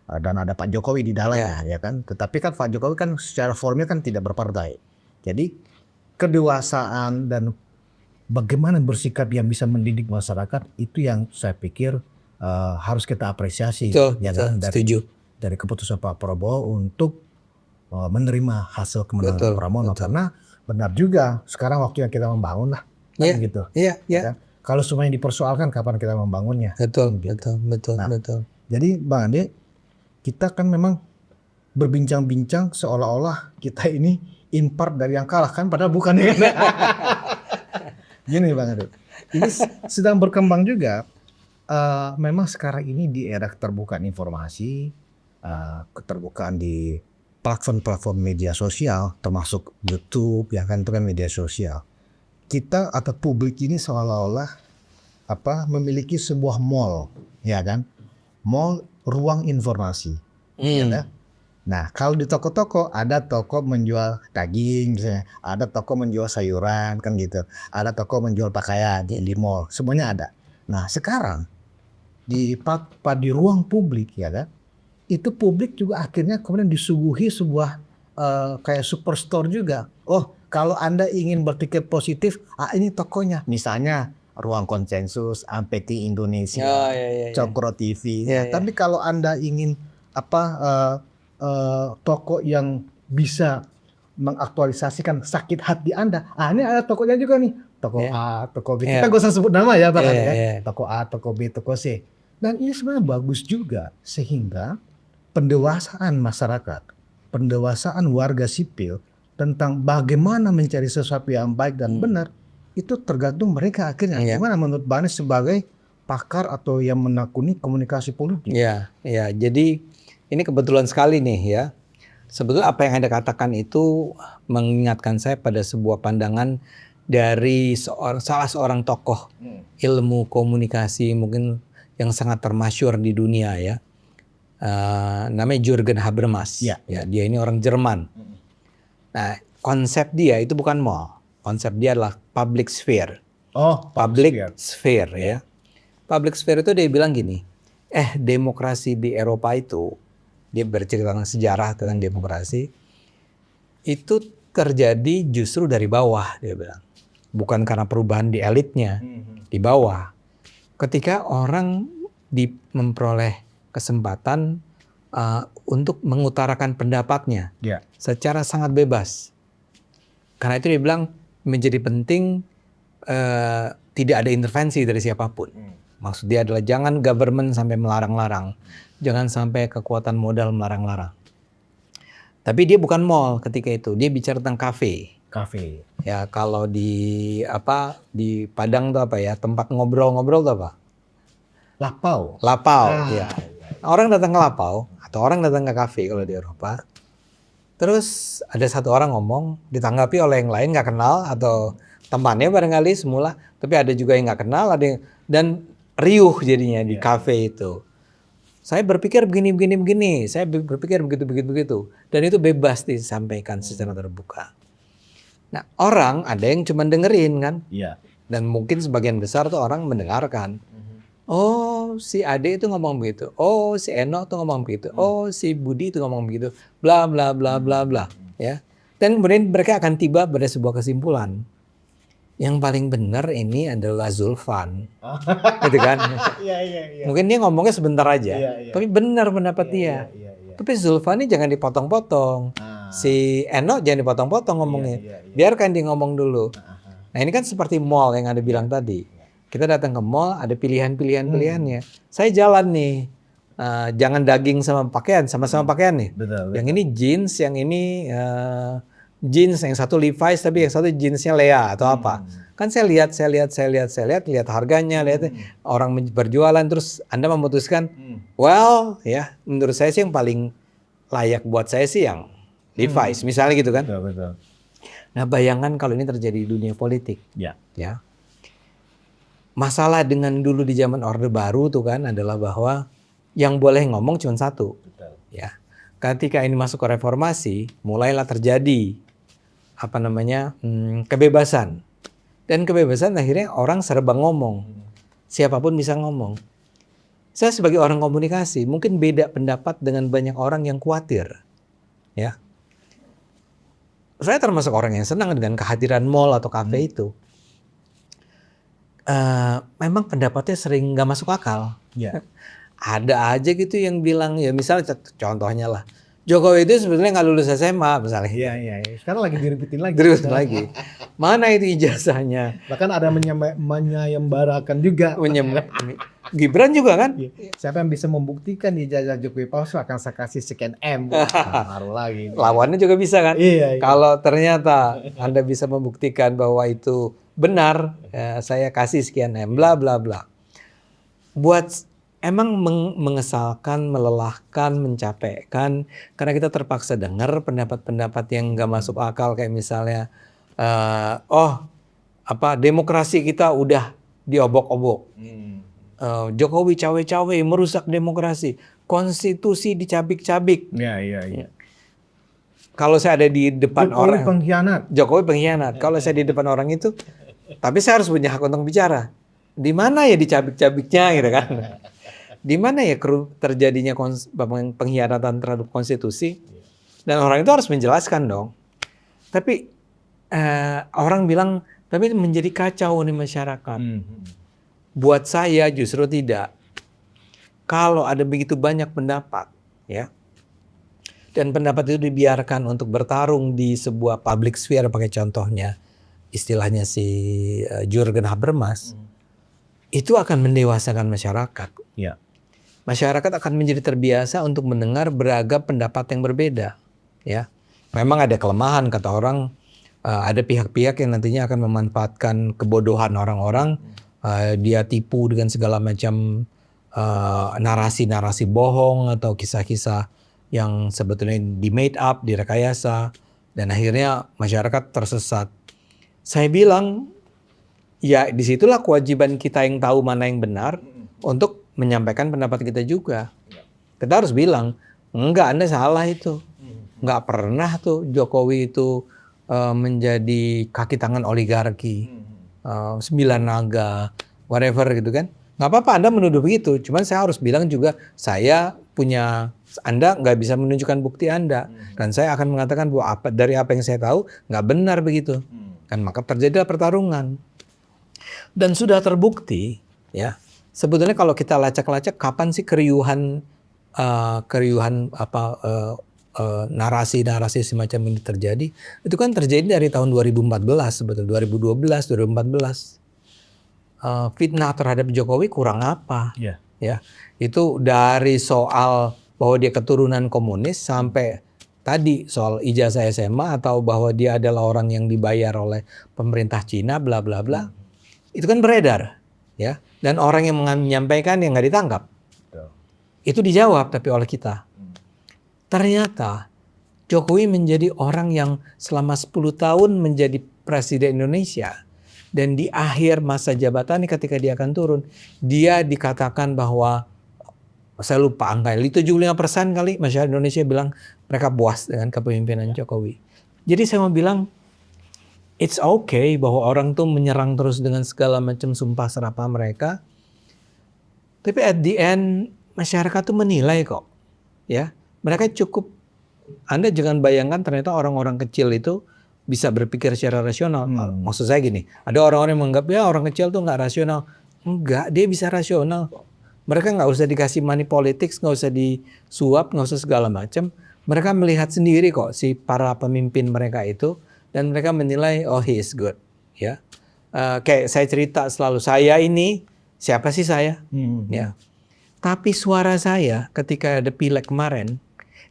dan ada Pak Jokowi di dalamnya, ya kan. Tetapi kan Pak Jokowi kan secara formal kan tidak berpartai. Jadi kedewasaan dan bagaimana bersikap yang bisa mendidik masyarakat itu yang saya pikir harus kita apresiasi, ya kan, dari keputusan Pak Prabowo untuk menerima hasil kemenangan Pramono, karena benar juga sekarang waktu yang kita membangun lah, kan gitu. Ya. Kalau semuanya dipersoalkan, kapan kita membangunnya? Betul. Jadi Bang Ade, kita kan memang berbincang-bincang seolah-olah kita ini in part dari yang kalah, kan padahal bukan, ya. Gini Bang Ade, ini sedang berkembang juga. Memang sekarang ini di era keterbukaan informasi, keterbukaan di platform-platform media sosial, termasuk YouTube, ya kan, itu kan media sosial. Kita atau publik ini seolah-olah memiliki sebuah mall, ya kan, mall ruang informasi. Ya kan? Nah, kalau di toko-toko ada toko menjual daging, misalnya, ada toko menjual sayuran, kan gitu, ada toko menjual pakaian di mall, semuanya ada. Nah, sekarang di ruang publik, ya kan, itu publik juga akhirnya kemudian disuguhi sebuah kayak superstore juga. Oh, kalau Anda ingin berpikir positif, ini tokonya. Misalnya Ruang Konsensus, Ampeti Indonesia, Cokro TV. Tapi kalau Anda ingin toko yang bisa mengaktualisasikan sakit hati Anda, ini ada tokonya juga nih. Toko A, toko B. Kita gak usah sebut nama ya, Pak. Toko A, toko B, toko C. Dan ini sebenarnya bagus juga, sehingga pendewasaan masyarakat, pendewasaan warga sipil tentang bagaimana mencari sesuatu yang baik dan benar, itu tergantung mereka akhirnya. Gimana menurut Bang Ade sebagai pakar atau yang menekuni komunikasi politik? Ya, jadi ini kebetulan sekali nih ya. Sebetulnya apa yang Anda katakan itu mengingatkan saya pada sebuah pandangan dari salah seorang tokoh ilmu komunikasi mungkin yang sangat termasyhur di dunia ya. Namanya Jürgen Habermas. Ya, dia ini orang Jerman. Nah, konsep dia itu bukan mall. Konsep dia adalah public sphere. Public sphere ya. Public sphere itu dia bilang gini, demokrasi di Eropa itu, dia bercerita tentang sejarah tentang demokrasi, itu terjadi justru dari bawah, dia bilang. Bukan karena perubahan di elitnya, di bawah. Ketika orang memperoleh kesempatan untuk mengutarakan pendapatnya secara sangat bebas. Karena itu dia bilang menjadi penting tidak ada intervensi dari siapapun. Maksud dia adalah jangan government sampai melarang-larang. Jangan sampai kekuatan modal melarang-larang. Tapi dia bukan mall ketika itu. Dia bicara tentang kafe. Ya, kalau di Padang tuh apa ya? Tempat ngobrol-ngobrol tuh apa? Lapau. Ya. Orang datang ke lapau atau orang datang ke kafe kalau di Eropa. Terus ada satu orang ngomong, ditanggapi oleh yang lain nggak kenal atau temannya barangkali semula, tapi ada juga yang nggak kenal, dan riuh jadinya di kafe itu. Saya berpikir begini, saya berpikir begitu, dan itu bebas disampaikan secara terbuka. Nah, orang ada yang cuma dengerin kan, dan mungkin sebagian besar tuh orang mendengarkan. Oh, si Ade itu ngomong begitu. Oh, si Eno tuh ngomong begitu. Oh, si Budi itu ngomong begitu. Bla bla bla bla bla. Ya. Dan kemudian mereka akan tiba pada sebuah kesimpulan. Yang paling benar ini adalah Zulfan. Gitu kan? Mungkin dia ngomongnya sebentar aja. Tapi benar pendapat dia. Tapi Zulfan ini jangan dipotong-potong. Si Eno jangan dipotong-potong ngomongnya. Biarkan dia ngomong dulu. Nah, ini kan seperti mall yang Anda bilang tadi. Kita datang ke mall, ada pilihannya. Saya jalan nih, jangan daging sama pakaian, sama-sama pakaian nih. Betul. Yang ini jeans, yang ini jeans, yang satu Levi's tapi yang satu jeansnya Lea atau apa. Kan saya lihat harganya, lihat orang berjualan, terus Anda memutuskan, well ya menurut saya sih yang paling layak buat saya sih yang Levi's, misalnya gitu kan. Betul. Nah, bayangkan kalau ini terjadi di dunia politik. Ya. Masalah dengan dulu di zaman Orde Baru tuh kan adalah bahwa yang boleh ngomong cuma satu. Ya. Ketika ini masuk ke reformasi, mulailah terjadi kebebasan. Dan kebebasan akhirnya orang serba ngomong. siapapun bisa ngomong. Saya sebagai orang komunikasi mungkin beda pendapat dengan banyak orang yang khawatir, ya. Saya termasuk orang yang senang dengan kehadiran mall atau kafe itu. Memang pendapatnya sering nggak masuk akal. Ya. Ada aja gitu yang bilang, ya misalnya contohnya lah, Jokowi itu sebenarnya nggak lulus SMA misalnya. Iya. Sekarang lagi direbutin lagi. Terus lagi, mana itu ijazahnya? Bahkan ada menyayembarakan juga. Gibran juga kan? Siapa yang bisa membuktikan ijazah Jokowi palsu akan saya kasih sekian M. Baru lagi. Lawannya juga bisa kan? Iya. Kalau ternyata Anda bisa membuktikan bahwa itu benar, ya, saya kasih sekian M, bla bla bla. Buat emang mengesalkan, melelahkan, mencapekkan, karena kita terpaksa dengar pendapat-pendapat yang nggak masuk akal, kayak misalnya, demokrasi kita udah diobok-obok. Jokowi cawe-cawe merusak demokrasi, konstitusi dicabik-cabik. Iya. Kalau saya ada di depan Jokowi pengkhianat. Jokowi pengkhianat. Kalau saya di depan orang itu, tapi saya harus punya hak untuk bicara. Di mana ya dicabik-cabiknya gitu kan? Di mana ya terjadinya pengkhianatan terhadap konstitusi? Dan orang itu harus menjelaskan dong. Tapi orang bilang, tapi menjadi kacau nih masyarakat. Buat saya justru tidak. Kalau ada begitu banyak pendapat, ya, dan pendapat itu dibiarkan untuk bertarung di sebuah public sphere, pakai contohnya, istilahnya si Jurgen Habermas, itu akan mendewasakan masyarakat. Ya. Masyarakat akan menjadi terbiasa untuk mendengar beragam pendapat yang berbeda. Ya, memang ada kelemahan, kata orang, ada pihak-pihak yang nantinya akan memanfaatkan kebodohan orang-orang. Dia tipu dengan segala macam narasi-narasi bohong atau kisah-kisah yang sebetulnya di made up, direkayasa, dan akhirnya masyarakat tersesat. Saya bilang, ya disitulah kewajiban kita yang tahu mana yang benar untuk menyampaikan pendapat kita juga. Kita harus bilang, enggak, Anda salah itu. Enggak pernah tuh Jokowi itu menjadi kaki tangan oligarki, 9 naga, whatever gitu kan. Nggak apa-apa Anda menuduh begitu, cuman saya harus bilang juga, Anda nggak bisa menunjukkan bukti Anda. Dan saya akan mengatakan bahwa dari apa yang saya tahu, nggak benar begitu. Kan maka terjadilah pertarungan. Dan sudah terbukti, ya, sebetulnya kalau kita lacak-lacak, kapan sih keriuhan narasi-narasi semacam ini terjadi? Itu kan terjadi dari tahun 2014 sebetulnya, 2012, 2014. Fitnah terhadap Jokowi kurang apa? Ya. Ya, itu dari soal bahwa dia keturunan komunis sampai tadi soal ijazah SMA atau bahwa dia adalah orang yang dibayar oleh pemerintah Cina, bla bla bla. Itu kan beredar, ya. Dan orang yang menyampaikan yang nggak ditangkap. Itu dijawab tapi oleh kita. Ternyata Jokowi menjadi orang yang selama 10 tahun menjadi presiden Indonesia. Dan di akhir masa jabatannya ketika dia akan turun, dia dikatakan bahwa, saya lupa angka, 75% kali masyarakat Indonesia bilang mereka puas dengan kepemimpinan Jokowi. Jadi saya mau bilang, it's okay bahwa orang tuh menyerang terus dengan segala macam sumpah serapah mereka. Tapi at the end, masyarakat tuh menilai kok. Ya, mereka cukup, Anda jangan bayangkan ternyata orang-orang kecil itu bisa berpikir secara rasional. Maksud saya gini, ada orang-orang yang menganggap ya orang kecil tuh nggak rasional. Enggak, dia bisa rasional. Mereka nggak usah dikasih money politics, nggak usah disuap, nggak usah segala macam. Mereka melihat sendiri kok si para pemimpin mereka itu, dan mereka menilai, oh he is good. Ya, kayak saya cerita selalu, saya ini siapa sih saya? Ya, tapi suara saya ketika ada pileg kemarin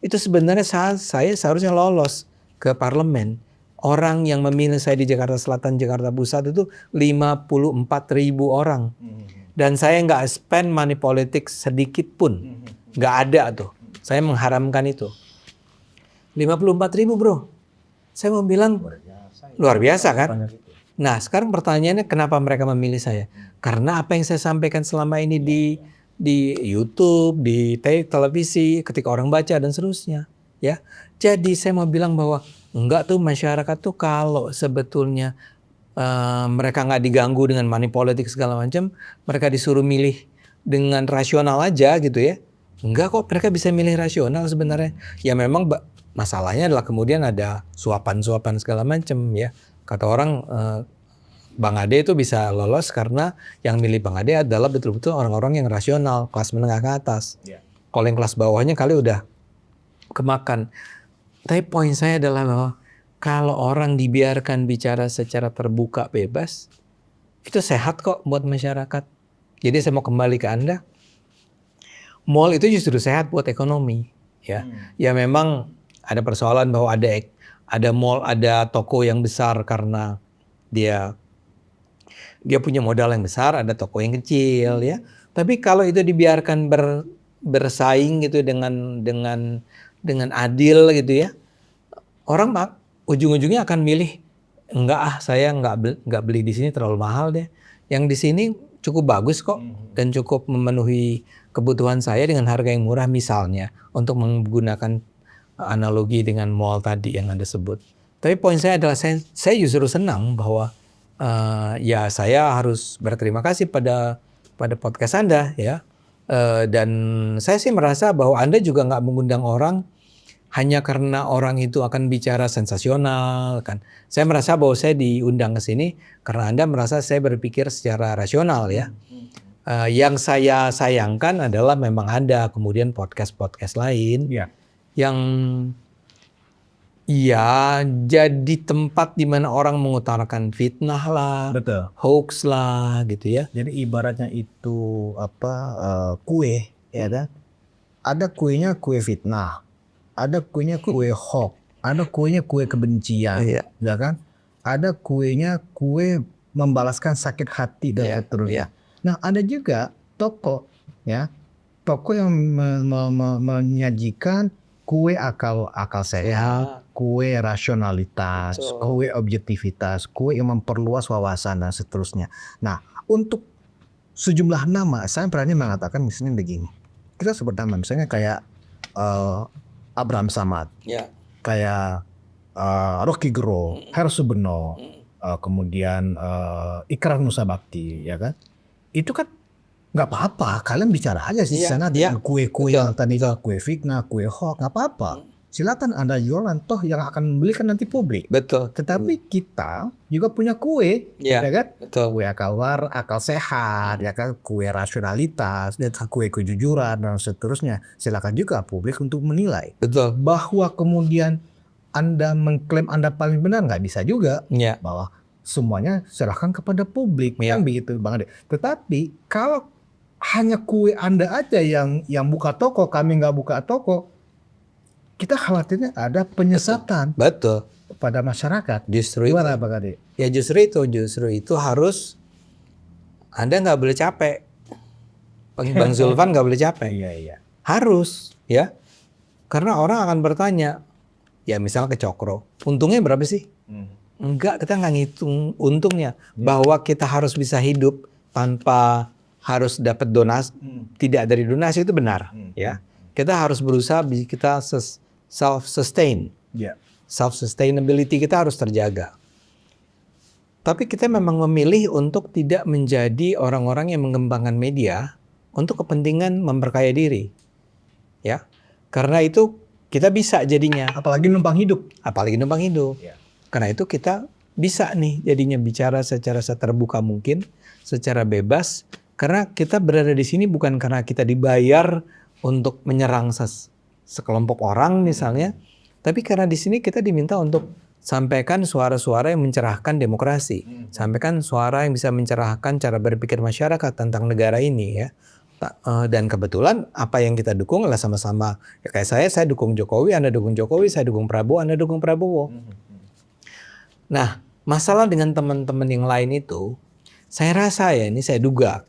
itu sebenarnya saya seharusnya lolos ke parlemen. Orang yang memilih saya di Jakarta Selatan, Jakarta Pusat itu 54.000 orang. Dan saya nggak spend money politics sedikit pun. Nggak ada tuh. Saya mengharamkan itu. 54.000 bro. Saya mau bilang luar biasa kan? Nah sekarang pertanyaannya kenapa mereka memilih saya? Karena apa yang saya sampaikan selama ini di YouTube, di televisi, ketika orang baca dan seterusnya. Ya, jadi saya mau bilang bahwa enggak tuh masyarakat tuh kalau sebetulnya mereka nggak diganggu dengan money politik segala macam, mereka disuruh milih dengan rasional aja gitu ya. Enggak kok, mereka bisa milih rasional sebenarnya. Ya memang masalahnya adalah kemudian ada suapan-suapan segala macam ya. Kata orang Bang Ade itu bisa lolos karena yang milih Bang Ade adalah betul-betul orang-orang yang rasional, kelas menengah ke atas. Kalau yang kelas bawahnya kali udah kemakan. Tapi poin saya adalah bahwa kalau orang dibiarkan bicara secara terbuka bebas, itu sehat kok buat masyarakat. Jadi saya mau kembali ke Anda. Mall itu justru sehat buat ekonomi, ya. Ya memang ada persoalan bahwa ada mall, ada toko yang besar karena dia punya modal yang besar, ada toko yang kecil, ya. Tapi kalau itu dibiarkan bersaing gitu dengan adil gitu ya, orang ujung-ujungnya akan milih enggak saya nggak beli di sini terlalu mahal deh. Yang di sini cukup bagus kok dan cukup memenuhi kebutuhan saya dengan harga yang murah misalnya, untuk menggunakan analogi dengan mall tadi yang Anda sebut. Tapi poin saya adalah saya justru senang bahwa ya saya harus berterima kasih pada podcast Anda ya. Dan saya sih merasa bahwa Anda juga nggak mengundang orang hanya karena orang itu akan bicara sensasional kan. Saya merasa bahwa saya diundang ke sini karena Anda merasa saya berpikir secara rasional ya. Yang saya sayangkan adalah memang ada kemudian podcast lain yang ya jadi tempat di mana orang mengutarakan fitnah lah, Betul. hoax lah gitu ya. Jadi ibaratnya itu kue, ya kan? Ada kuenya kue fitnah, ada kuenya kue hoax, ada kuenya kue kebencian, ya kan? Ada kuenya kue membalaskan sakit hati dan seterusnya. Nah, ada juga toko, ya, toko yang menyajikan kue akal sehat, kue rasionalitas, kue objektivitas, kue yang memperluas wawasan dan seterusnya. Nah, untuk sejumlah nama, saya berani mengatakan misalnya begini. Kita sebut nama misalnya kayak Abraham Samad, kayak Rocky Gerung, Heru Subono, kemudian Ikrar Nusa Bakti, ya kan? Itu kan nggak apa-apa, kalian bicara aja di sana dengan kue-kue yang tadi, kue fitnah, kue hoax, nggak apa-apa. Silakan Anda jualan, toh yang akan membelikan nanti publik. Betul. Tetapi kita juga punya kue, ya kan? Betul. Kue akal sehat, ya kan? Kue rasionalitas, kue kejujuran dan seterusnya. Silakan juga publik untuk menilai. Betul. Bahwa kemudian Anda mengklaim Anda paling benar nggak bisa juga. Bahwa semuanya serahkan kepada publik, kan begitu Bang Ade. Tetapi kalau hanya kue Anda aja yang buka toko, kami nggak buka toko, kita khawatirnya ada penyesatan. Betul. Pada masyarakat. Justru gimana Bang Ade? Ya justru itu harus Anda nggak boleh capek. Bang Zulfan nggak boleh capek. Iya. Harus ya, karena orang akan bertanya, ya misalnya ke Cokro, untungnya berapa sih? Enggak, kita nggak ngitung untungnya. Bahwa kita harus bisa hidup tanpa harus dapat donasi, tidak dari donasi itu benar. Ya, kita harus berusaha kita self-sustain. Self-sustainability kita harus terjaga. Tapi kita memang memilih untuk tidak menjadi orang-orang yang mengembangkan media untuk kepentingan memperkaya diri. Ya, karena itu kita bisa jadinya. Apalagi numpang hidup. Karena itu kita bisa nih jadinya bicara secara terbuka mungkin, secara bebas. Karena kita berada di sini bukan karena kita dibayar untuk menyerang sekelompok orang misalnya, tapi karena di sini kita diminta untuk sampaikan suara-suara yang mencerahkan demokrasi, sampaikan suara yang bisa mencerahkan cara berpikir masyarakat tentang negara ini ya. Dan kebetulan apa yang kita dukung adalah sama-sama. Ya kayak saya dukung Jokowi, Anda dukung Jokowi, saya dukung Prabowo, Anda dukung Prabowo. Nah, masalah dengan teman-teman yang lain itu, saya rasa ya, ini saya duga,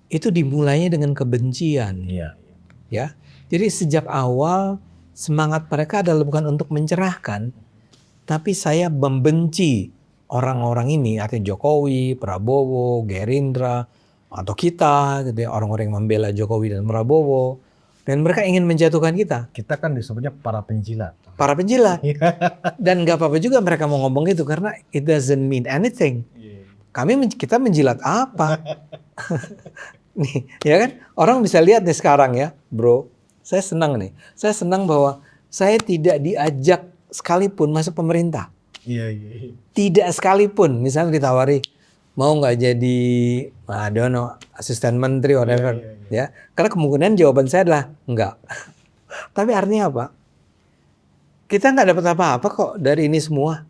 itu dimulainya dengan kebencian. Ya, jadi sejak awal semangat mereka adalah bukan untuk mencerahkan, tapi saya membenci orang-orang ini, artinya Jokowi, Prabowo, Gerindra, atau kita, gitu ya, orang-orang yang membela Jokowi dan Prabowo, Dan mereka ingin menjatuhkan kita, Kita kan disebutnya para penjilat. para penjilat. Dan nggak apa-apa juga mereka mau ngomong itu karena it doesn't mean anything. Kita menjilat apa? Nih, ya kan? Orang bisa lihat nih sekarang ya, bro. Saya senang nih. Saya senang bahwa saya tidak diajak sekalipun masuk pemerintah. Iya. Tidak sekalipun. Misalnya ditawari, mau nggak jadi, I don't know, asisten menteri, whatever. Ya, karena kemungkinan jawaban saya adalah enggak. Tapi artinya apa? Kita nggak dapat apa-apa kok dari ini semua.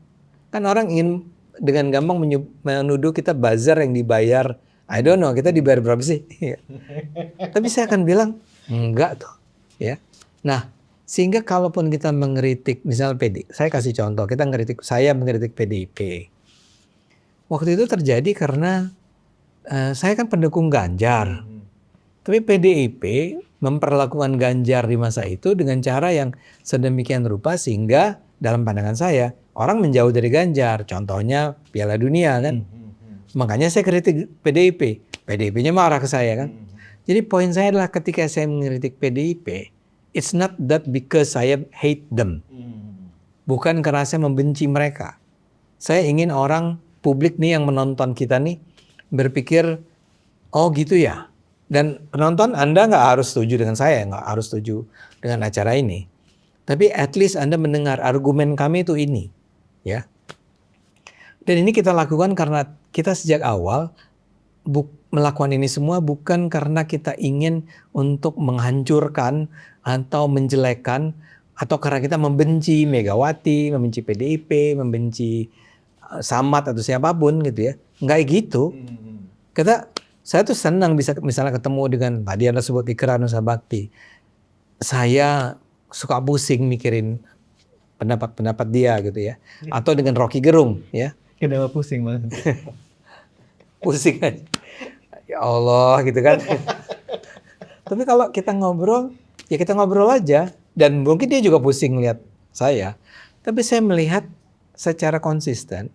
Kan orang ingin dengan gampang menuduh kita buzzer yang dibayar. I don't know, kita dibayar berapa sih? Tapi saya akan bilang enggak tuh, ya. Nah, sehingga kalaupun kita mengkritik, misal saya kasih contoh, saya mengkritik PDIP. Waktu itu terjadi karena saya kan pendukung Ganjar, tapi PDIP memperlakukan Ganjar di masa itu dengan cara yang sedemikian rupa sehingga dalam pandangan saya orang menjauh dari Ganjar. Contohnya Piala Dunia kan. Makanya saya kritik PDIP. PDIP-nya marah ke saya kan. Jadi poin saya adalah ketika saya mengkritik PDIP, it's not that because saya hate them. Bukan karena saya membenci mereka. Saya ingin orang publik nih yang menonton kita nih berpikir, oh gitu ya. Dan penonton Anda nggak harus setuju dengan saya, nggak harus setuju dengan acara ini. Tapi at least Anda mendengar argumen kami itu ini. Ya. Dan ini kita lakukan karena kita sejak awal melakukan ini semua bukan karena kita ingin untuk menghancurkan atau menjelekkan atau karena kita membenci Megawati, membenci PDIP, membenci Samad atau siapapun gitu ya. Enggak gitu. Saya tuh senang bisa misalnya ketemu dengan tadi Anda sebut Ikrar Nusa Bakti. Saya suka pusing mikirin pendapat dia gitu ya. Atau dengan Rocky Gerung ya. Kenapa pusing banget? Pusing aja. Ya Allah gitu kan. Tapi kalau kita ngobrol, ya kita ngobrol aja. Dan mungkin dia juga pusing lihat saya. Tapi saya melihat secara konsisten,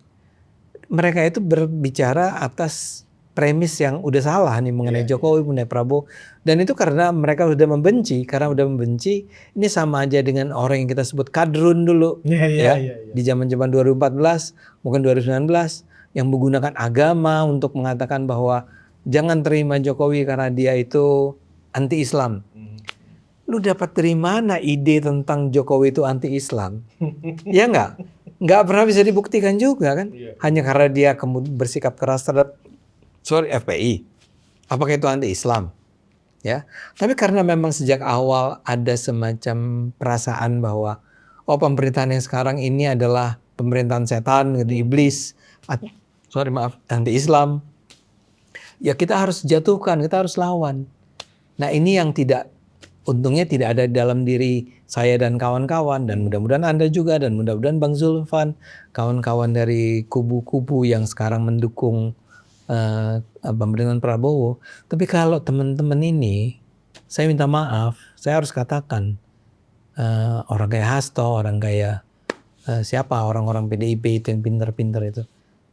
mereka itu berbicara atas premis yang udah salah nih mengenai Jokowi, mengenai Prabowo. Dan itu karena mereka udah membenci. Karena udah membenci, ini sama aja dengan orang yang kita sebut kadrun dulu. Di zaman-zaman 2014, mungkin 2019, yang menggunakan agama untuk mengatakan bahwa jangan terima Jokowi karena dia itu anti-Islam. Lu dapat dari mana ide tentang Jokowi itu anti-Islam? Ya enggak? Enggak pernah bisa dibuktikan juga kan? Hanya karena dia bersikap keras terhadap FPI. Apakah itu anti-Islam? Ya. Tapi karena memang sejak awal ada semacam perasaan bahwa pemerintahan yang sekarang ini adalah pemerintahan setan, gitu, iblis, anti-Islam. Ya kita harus jatuhkan, kita harus lawan. Nah ini yang untungnya tidak ada dalam diri saya dan kawan-kawan, dan mudah-mudahan Anda juga, dan mudah-mudahan Bang Zulfan, kawan-kawan dari kubu-kubu yang sekarang mendukung pemerintahan Prabowo. Tapi kalau teman-teman ini, saya minta maaf, saya harus katakan orang kayak Hasto, orang kayak siapa, orang-orang PDIP itu yang pinter-pinter itu,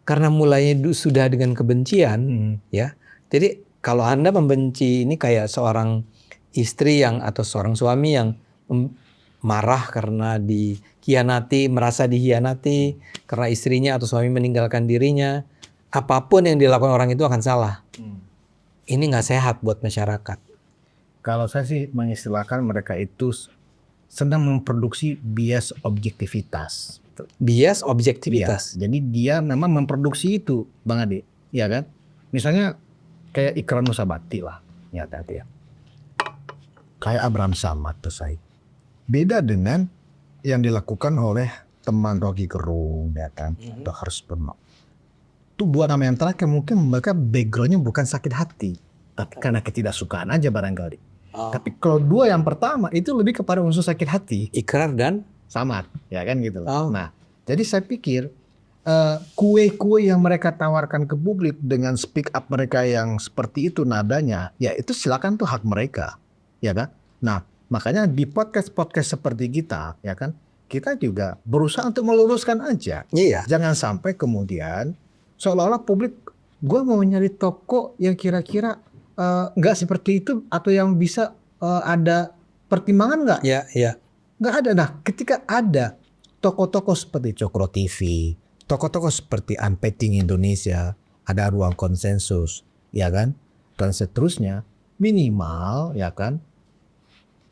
karena mulainya sudah dengan kebencian, ya. Jadi kalau Anda membenci ini kayak seorang istri atau seorang suami yang marah karena dikhianati, merasa dikhianati karena istrinya atau suami meninggalkan dirinya, apapun yang dilakukan orang itu akan salah. Ini nggak sehat buat masyarakat. Kalau saya sih mengistilahkan mereka itu sedang memproduksi bias objektivitas. Bias objektivitas. Jadi dia memang memproduksi itu, Bang Ade, ya kan? Misalnya kayak Ikrar Nusa Bakti lah, nyata ya. Kayak Abraham Samad tuh saya. Beda dengan yang dilakukan oleh teman Rocky Gerung, ya kan? Atau harus bermak. Itu buat nama yang terakhir mungkin mereka backgroundnya bukan sakit hati, tapi karena ketidaksukaan aja barangkali. Tapi kalau dua yang pertama itu lebih kepada unsur sakit hati. Ikrar dan Samad, ya kan gitu. Nah, jadi saya pikir kue-kue yang mereka tawarkan ke publik dengan speak up mereka yang seperti itu nadanya, ya itu silakan tuh hak mereka, ya kan. Nah, makanya di podcast seperti kita, ya kan, kita juga berusaha untuk meluruskan aja. Iya. Jangan sampai kemudian seolah-olah publik, gue mau nyari toko yang kira-kira nggak seperti itu atau yang bisa ada pertimbangan nggak? Ya, ya. Nggak ada. Nah, ketika ada tokoh-tokoh seperti Cokro TV, tokoh-tokoh seperti Unpacking Indonesia, ada ruang konsensus, ya kan? Dan seterusnya, minimal, ya kan?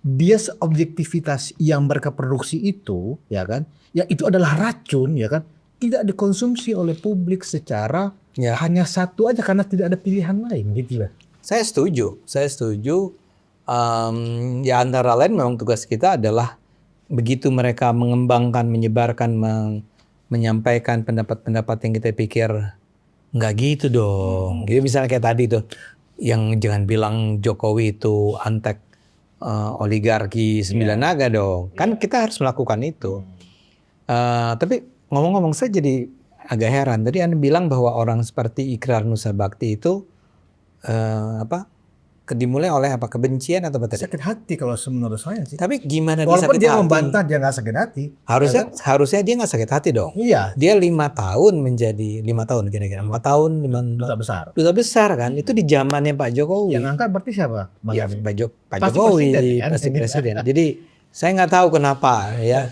Bias objektivitas yang mereka produksi itu, ya kan? Ya itu adalah racun, ya kan? Tidak dikonsumsi oleh publik secara Ya. hanya satu aja karena tidak ada pilihan lain, gitu lah. Saya setuju. Ya antara lain memang tugas kita adalah begitu mereka mengembangkan, menyebarkan, menyampaikan pendapat-pendapat yang kita pikir nggak gitu dong. Jadi misalnya kayak tadi tuh, yang jangan bilang Jokowi itu antek oligarki sembilan naga dong. Kan kita harus melakukan itu. Tapi ngomong-ngomong saya jadi agak heran. Tadi Anda bilang bahwa orang seperti Ikrar Nusa Bakti itu dimulai oleh apa? Kebencian atau apa tadi? Sakit hati kalau menurut saya sih. Tapi gimana dia Walaupun sakit dia hati? membantah dia nggak sakit hati. Harusnya dia nggak sakit hati dong. Iya. Dia 5 tahun menjadi 5 tahun kira-kira 4 tahun Duta besar. duta besar kan. Itu di zamannya Pak Jokowi. Yang angkat berarti siapa? Bang Ya, Abi? Pak Pasti Jokowi presiden, kan? pasti presiden. Jadi saya nggak tahu kenapa ya.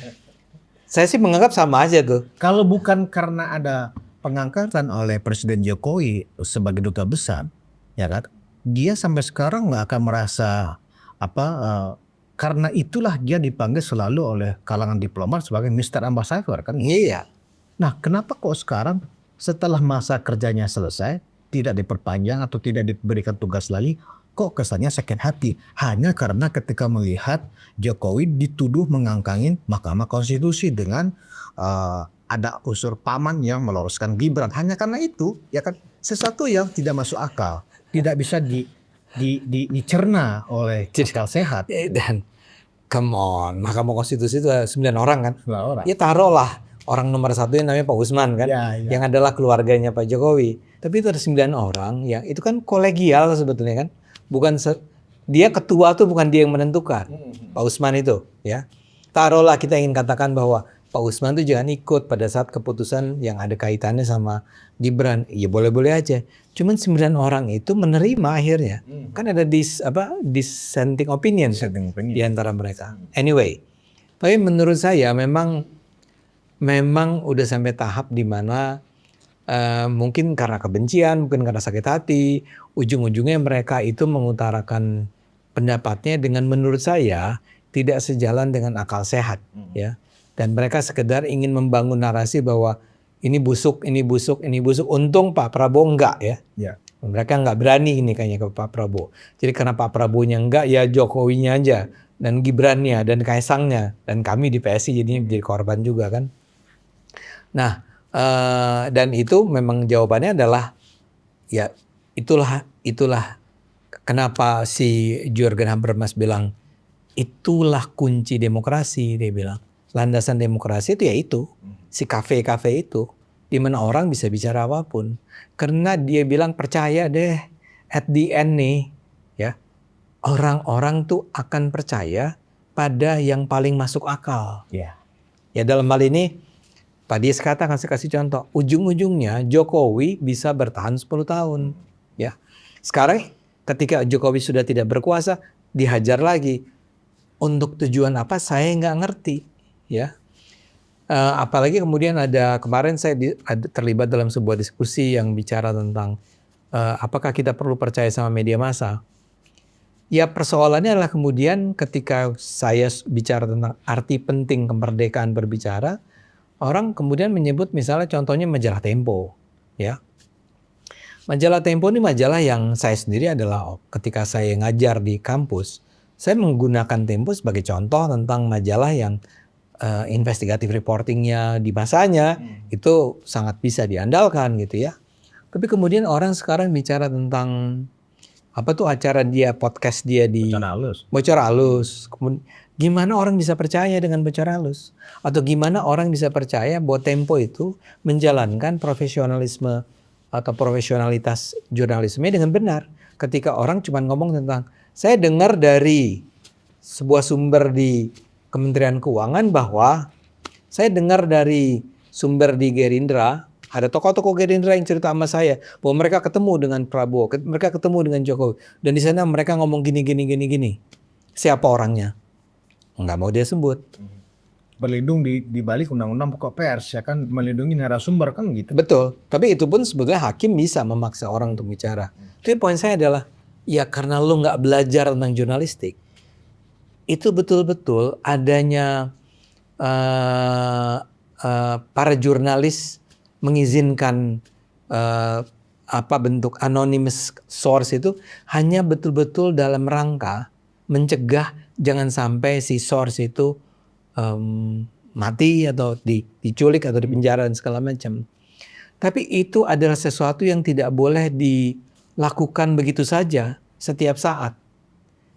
Saya sih menganggap sama aja tuh. Kalau bukan karena ada pengangkatan oleh Presiden Jokowi sebagai duta besar, ya kan? Dia sampai sekarang nggak akan merasa karena itulah dia dipanggil selalu oleh kalangan diplomat sebagai Mr. Ambassador kan? Iya. Nah, kenapa kok sekarang setelah masa kerjanya selesai tidak diperpanjang atau tidak diberikan tugas lagi? Kok kesannya sakit hati? Hanya karena ketika melihat Jokowi dituduh mengangkangin Mahkamah Konstitusi dengan ada unsur paman yang meloloskan Gibran. Hanya karena itu, ya kan, sesuatu yang tidak masuk akal, tidak bisa dicerna oleh akal sehat. Dan come on, Mahkamah Konstitusi itu 9 orang kan? 9 orang. Ya taruhlah orang nomor 1 yang namanya Pak Usman kan, Ya, ya. yang adalah keluarganya Pak Jokowi. Tapi itu ada 9 orang yang itu kan kolegial sebetulnya kan, dia ketua tuh bukan dia yang menentukan. Pak Usman itu, ya. Taruhlah kita ingin katakan bahwa Pak Usman tuh jangan ikut pada saat keputusan yang ada kaitannya sama Gibran. Ya boleh-boleh aja. Cuman 9 orang itu menerima akhirnya. Kan ada dissenting opinion di antara mereka. Anyway, tapi menurut saya memang udah sampai tahap di mana mungkin karena kebencian, mungkin karena sakit hati, ujung-ujungnya mereka itu mengutarakan pendapatnya dengan menurut saya tidak sejalan dengan akal sehat, ya. Dan mereka sekedar ingin membangun narasi bahwa ini busuk. Untung Pak Prabowo enggak ya. Ya. Mereka enggak berani ini kayaknya ke Pak Prabowo. Jadi karena Pak Prabowo-nya enggak, ya Jokowinya aja. Dan Gibrannya, dan Kaisangnya. Dan kami di PSI jadinya jadi korban juga kan. Nah, dan itu memang jawabannya adalah, ya itulah kenapa si Jurgen Habermas bilang, itulah kunci demokrasi, dia bilang. Landasan demokrasi itu ya itu, si kafe-kafe itu, di mana orang bisa bicara apapun. Karena dia bilang percaya deh, at the end nih, ya orang-orang tuh akan percaya pada yang paling masuk akal. Ya. Ya dalam hal ini, Pak Dias katakan, saya kasih contoh, ujung-ujungnya Jokowi bisa bertahan 10 tahun. Ya, sekarang ketika Jokowi sudah tidak berkuasa, dihajar lagi. Untuk tujuan apa saya nggak ngerti. Ya, apalagi kemudian kemarin saya terlibat dalam sebuah diskusi yang bicara tentang apakah kita perlu percaya sama media massa. Ya persoalannya adalah kemudian ketika saya bicara tentang arti penting kemerdekaan berbicara, orang kemudian menyebut misalnya contohnya majalah Tempo, ya. Majalah Tempo ini majalah yang saya sendiri adalah ketika saya ngajar di kampus, saya menggunakan Tempo sebagai contoh tentang majalah yang investigative reportingnya di masanya itu sangat bisa diandalkan gitu ya. Tapi kemudian orang sekarang bicara tentang apa tuh acara dia, podcast dia di Bocor Alus. Kemudian gimana orang bisa percaya dengan Bocor Alus? Atau gimana orang bisa percaya bahwa Tempo itu menjalankan profesionalisme atau profesionalitas jurnalisme dengan benar? Ketika orang cuma ngomong tentang, saya dengar dari sebuah sumber di Kementerian Keuangan bahwa saya dengar dari sumber di Gerindra, ada tokoh-tokoh Gerindra yang cerita sama saya bahwa mereka ketemu dengan Prabowo, mereka ketemu dengan Jokowi, dan di sana mereka ngomong gini. Siapa orangnya? nggak mau dia sebut. Berlindung di balik undang-undang pokok pers, ya kan, melindungi narasumber kan gitu. Betul. Tapi itu pun sebetulnya hakim bisa memaksa orang untuk bicara. Tapi poin saya adalah, ya karena lu nggak belajar tentang jurnalistik, itu betul-betul adanya para jurnalis mengizinkan bentuk anonymous source itu hanya betul-betul dalam rangka mencegah jangan sampai si source itu mati atau diculik atau dipenjara dan segala macam. Tapi itu adalah sesuatu yang tidak boleh dilakukan begitu saja setiap saat.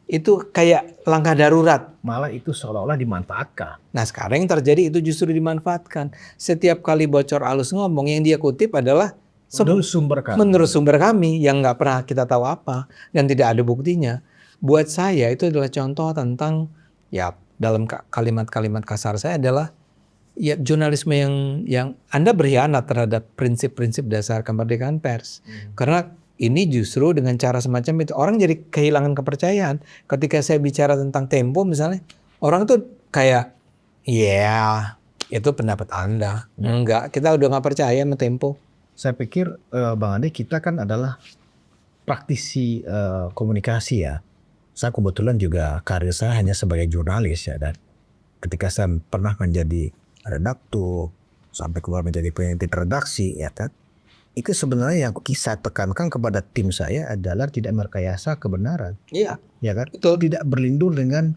Itu kayak langkah darurat. Malah itu seolah-olah dimanfaatkan. Nah sekarang yang terjadi itu justru dimanfaatkan. Setiap kali Bocor Alus ngomong yang dia kutip adalah menurut sumber kami yang nggak pernah kita tahu apa dan tidak ada buktinya. Buat saya itu adalah contoh tentang, ya dalam kalimat-kalimat kasar saya adalah, ya jurnalisme yang Anda berkhianat terhadap prinsip-prinsip dasar kemerdekaan pers. Karena ini justru dengan cara semacam itu orang jadi kehilangan kepercayaan. Ketika saya bicara tentang Tempo misalnya, orang tuh kayak, ya itu pendapat Anda. Enggak, kita udah nggak percaya sama Tempo. Saya pikir Bang Andi, kita kan adalah praktisi komunikasi ya. Saya kebetulan juga karir saya hanya sebagai jurnalis ya, dan ketika saya pernah menjadi redaktur sampai keluar menjadi peneliti redaksi ya kan, itu sebenarnya yang saya tekankan kepada tim saya adalah tidak merekayasa kebenaran. Iya, ya kan, betul. Tidak berlindung dengan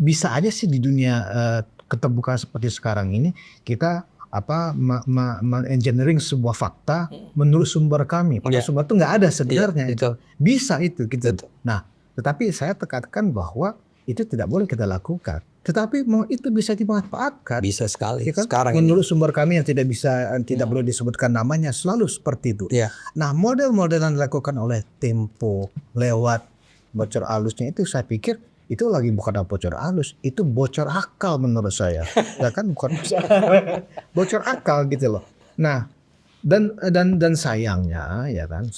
bisa aja sih di dunia keterbukaan seperti sekarang ini kita engineering sebuah fakta menurut sumber kami. Pada sumber itu nggak ada sebenarnya. Betul. Bisa itu gitu. Betul. Nah, tetapi saya tekankan bahwa itu tidak boleh kita lakukan. Tetapi mau itu bisa dimanfaatkan. Bisa sekali. Ya kan? Sekarang menurut sumber kami yang tidak perlu disebutkan namanya selalu seperti itu. Ya. Nah, model-model yang dilakukan oleh Tempo lewat Bocor Alusnya itu saya pikir itu lagi bukan bocor alus, itu bocor akal menurut saya. Ya kan, bukan bocor akal gitu loh. Nah, dan sayangnya ya kan,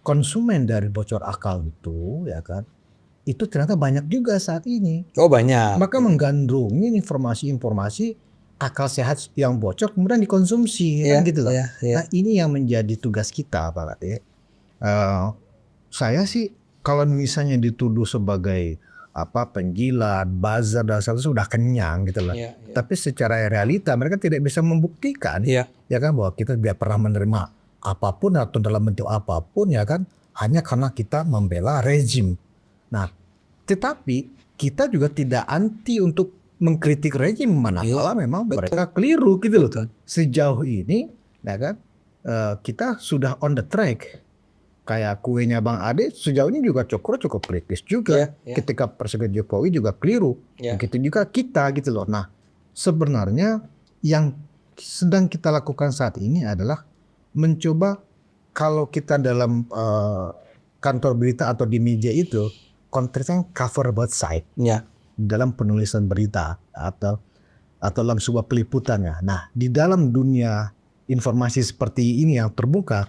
konsumen dari bocor akal itu ya kan, itu ternyata banyak juga saat ini. Oh banyak. Maka menggandrungi informasi-informasi akal sehat yang bocor kemudian dikonsumsi kan gitu loh. Nah ini yang menjadi tugas kita Pak Ade. Saya sih kalau misalnya dituduh sebagai penjilat, buzzer dan sebagainya sudah kenyang gitu loh. Tapi secara realita mereka tidak bisa membuktikan ya kan bahwa kita tidak pernah menerima apapun atau dalam bentuk apapun ya kan, hanya karena kita membela rezim. Nah, tetapi kita juga tidak anti untuk mengkritik rezim manakala memang mereka keliru gitu loh. Sejauh ini ya kan kita sudah on the track. Kayak kuenya Bang Ade sejauh ini juga cukup kritis juga. Ketika Presiden Jokowi juga keliru. Begitu juga kita gitu loh. Nah, sebenarnya yang sedang kita lakukan saat ini adalah mencoba, kalau kita dalam kantor berita atau di media itu konteksnya cover both side dalam penulisan berita atau dalam sebuah peliputan ya. Nah, di dalam dunia informasi seperti ini yang terbuka,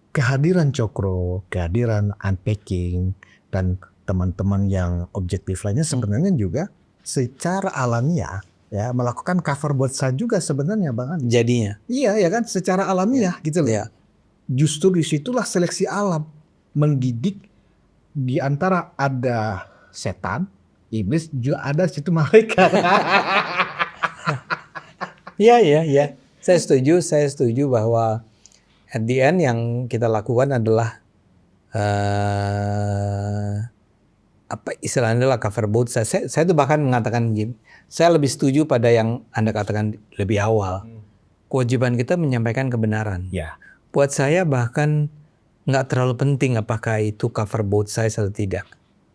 kehadiran Cokro, kehadiran Unpacking dan teman-teman yang objektif lainnya sebenarnya juga secara alamiah ya melakukan cover both side juga sebenarnya Bang. Jadinya. Iya ya kan, secara alamiah gitu loh. Justru disitulah seleksi alam mendidik, di antara ada setan, iblis, juga ada situ malaikat. Iya. Saya setuju bahwa at the end yang kita lakukan adalah istilahnya adalah cover both side. Saya tuh bahkan mengatakan begini, saya lebih setuju pada yang Anda katakan lebih awal. Kewajiban kita menyampaikan kebenaran. Buat saya bahkan nggak terlalu penting apakah itu cover both sides atau tidak.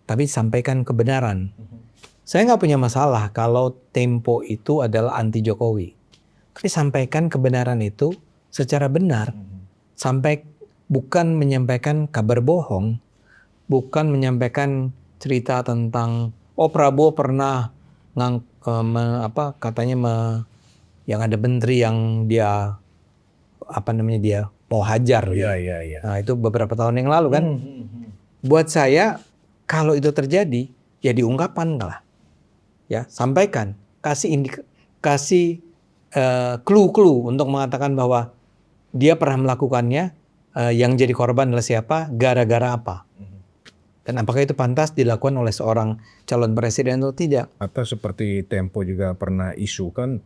Tapi sampaikan kebenaran. Saya nggak punya masalah kalau Tempo itu adalah anti Jokowi. Tapi sampaikan kebenaran itu secara benar. Bukan menyampaikan kabar bohong. Bukan menyampaikan cerita tentang Prabowo pernah yang ada menteri yang dia dia mau hajar. Nah, itu beberapa tahun yang lalu kan. Buat saya kalau itu terjadi ya diungkapkan lah. ya sampaikan, kasih clue-clue untuk mengatakan bahwa dia pernah melakukannya, yang jadi korban adalah siapa, gara-gara apa. Dan apakah itu pantas dilakukan oleh seorang calon presiden atau tidak? Atau seperti Tempo juga pernah isukan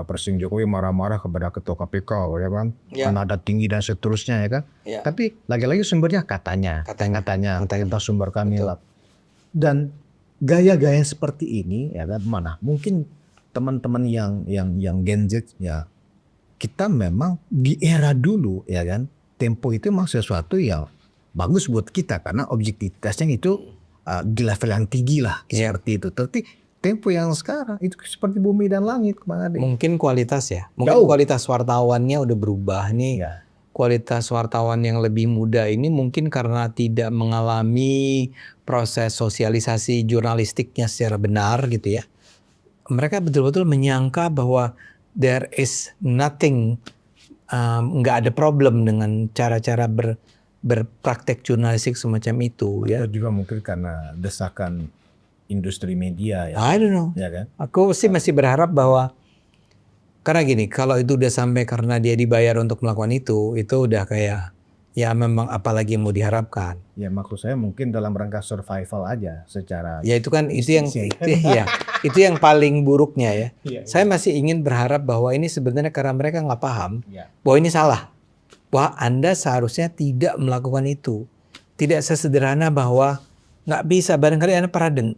Presiden Jokowi marah-marah kepada ketua KPK, ya kan, nada tinggi dan seterusnya, ya kan. Ya. Tapi lagi-lagi sumbernya katanya entah sumber kami lah. Dan gaya-gaya seperti ini, ya kan, mana mungkin teman-teman yang Gen Z, ya, kita memang di era dulu, ya kan, Tempo itu memang sesuatu yang bagus buat kita karena objektivitasnya itu di level yang tinggi lah, seperti itu. Tapi Tempo yang sekarang itu seperti bumi dan langit, Bang Ade. Mungkin kualitas ya, mungkin kualitas wartawannya udah berubah nih. Ya. Kualitas wartawan yang lebih muda ini mungkin karena tidak mengalami proses sosialisasi jurnalistiknya secara benar gitu ya. Mereka betul-betul menyangka bahwa there is nothing, nggak ada problem dengan cara-cara berpraktek jurnalistik semacam itu ya. Atau juga mungkin karena desakan industri media, ya. I don't know. Ya kan? Aku sih masih berharap bahwa, karena gini, kalau itu udah sampai karena dia dibayar untuk melakukan itu udah kayak ya memang apalagi yang mau diharapkan. Ya maksud saya mungkin dalam rangka survival aja secara. Ya itu kan itu yang paling buruknya ya. Saya masih ingin berharap bahwa ini sebenarnya karena mereka nggak paham bahwa ini salah. Bahwa Anda seharusnya tidak melakukan itu. Tidak sesederhana bahwa nggak bisa. Barangkali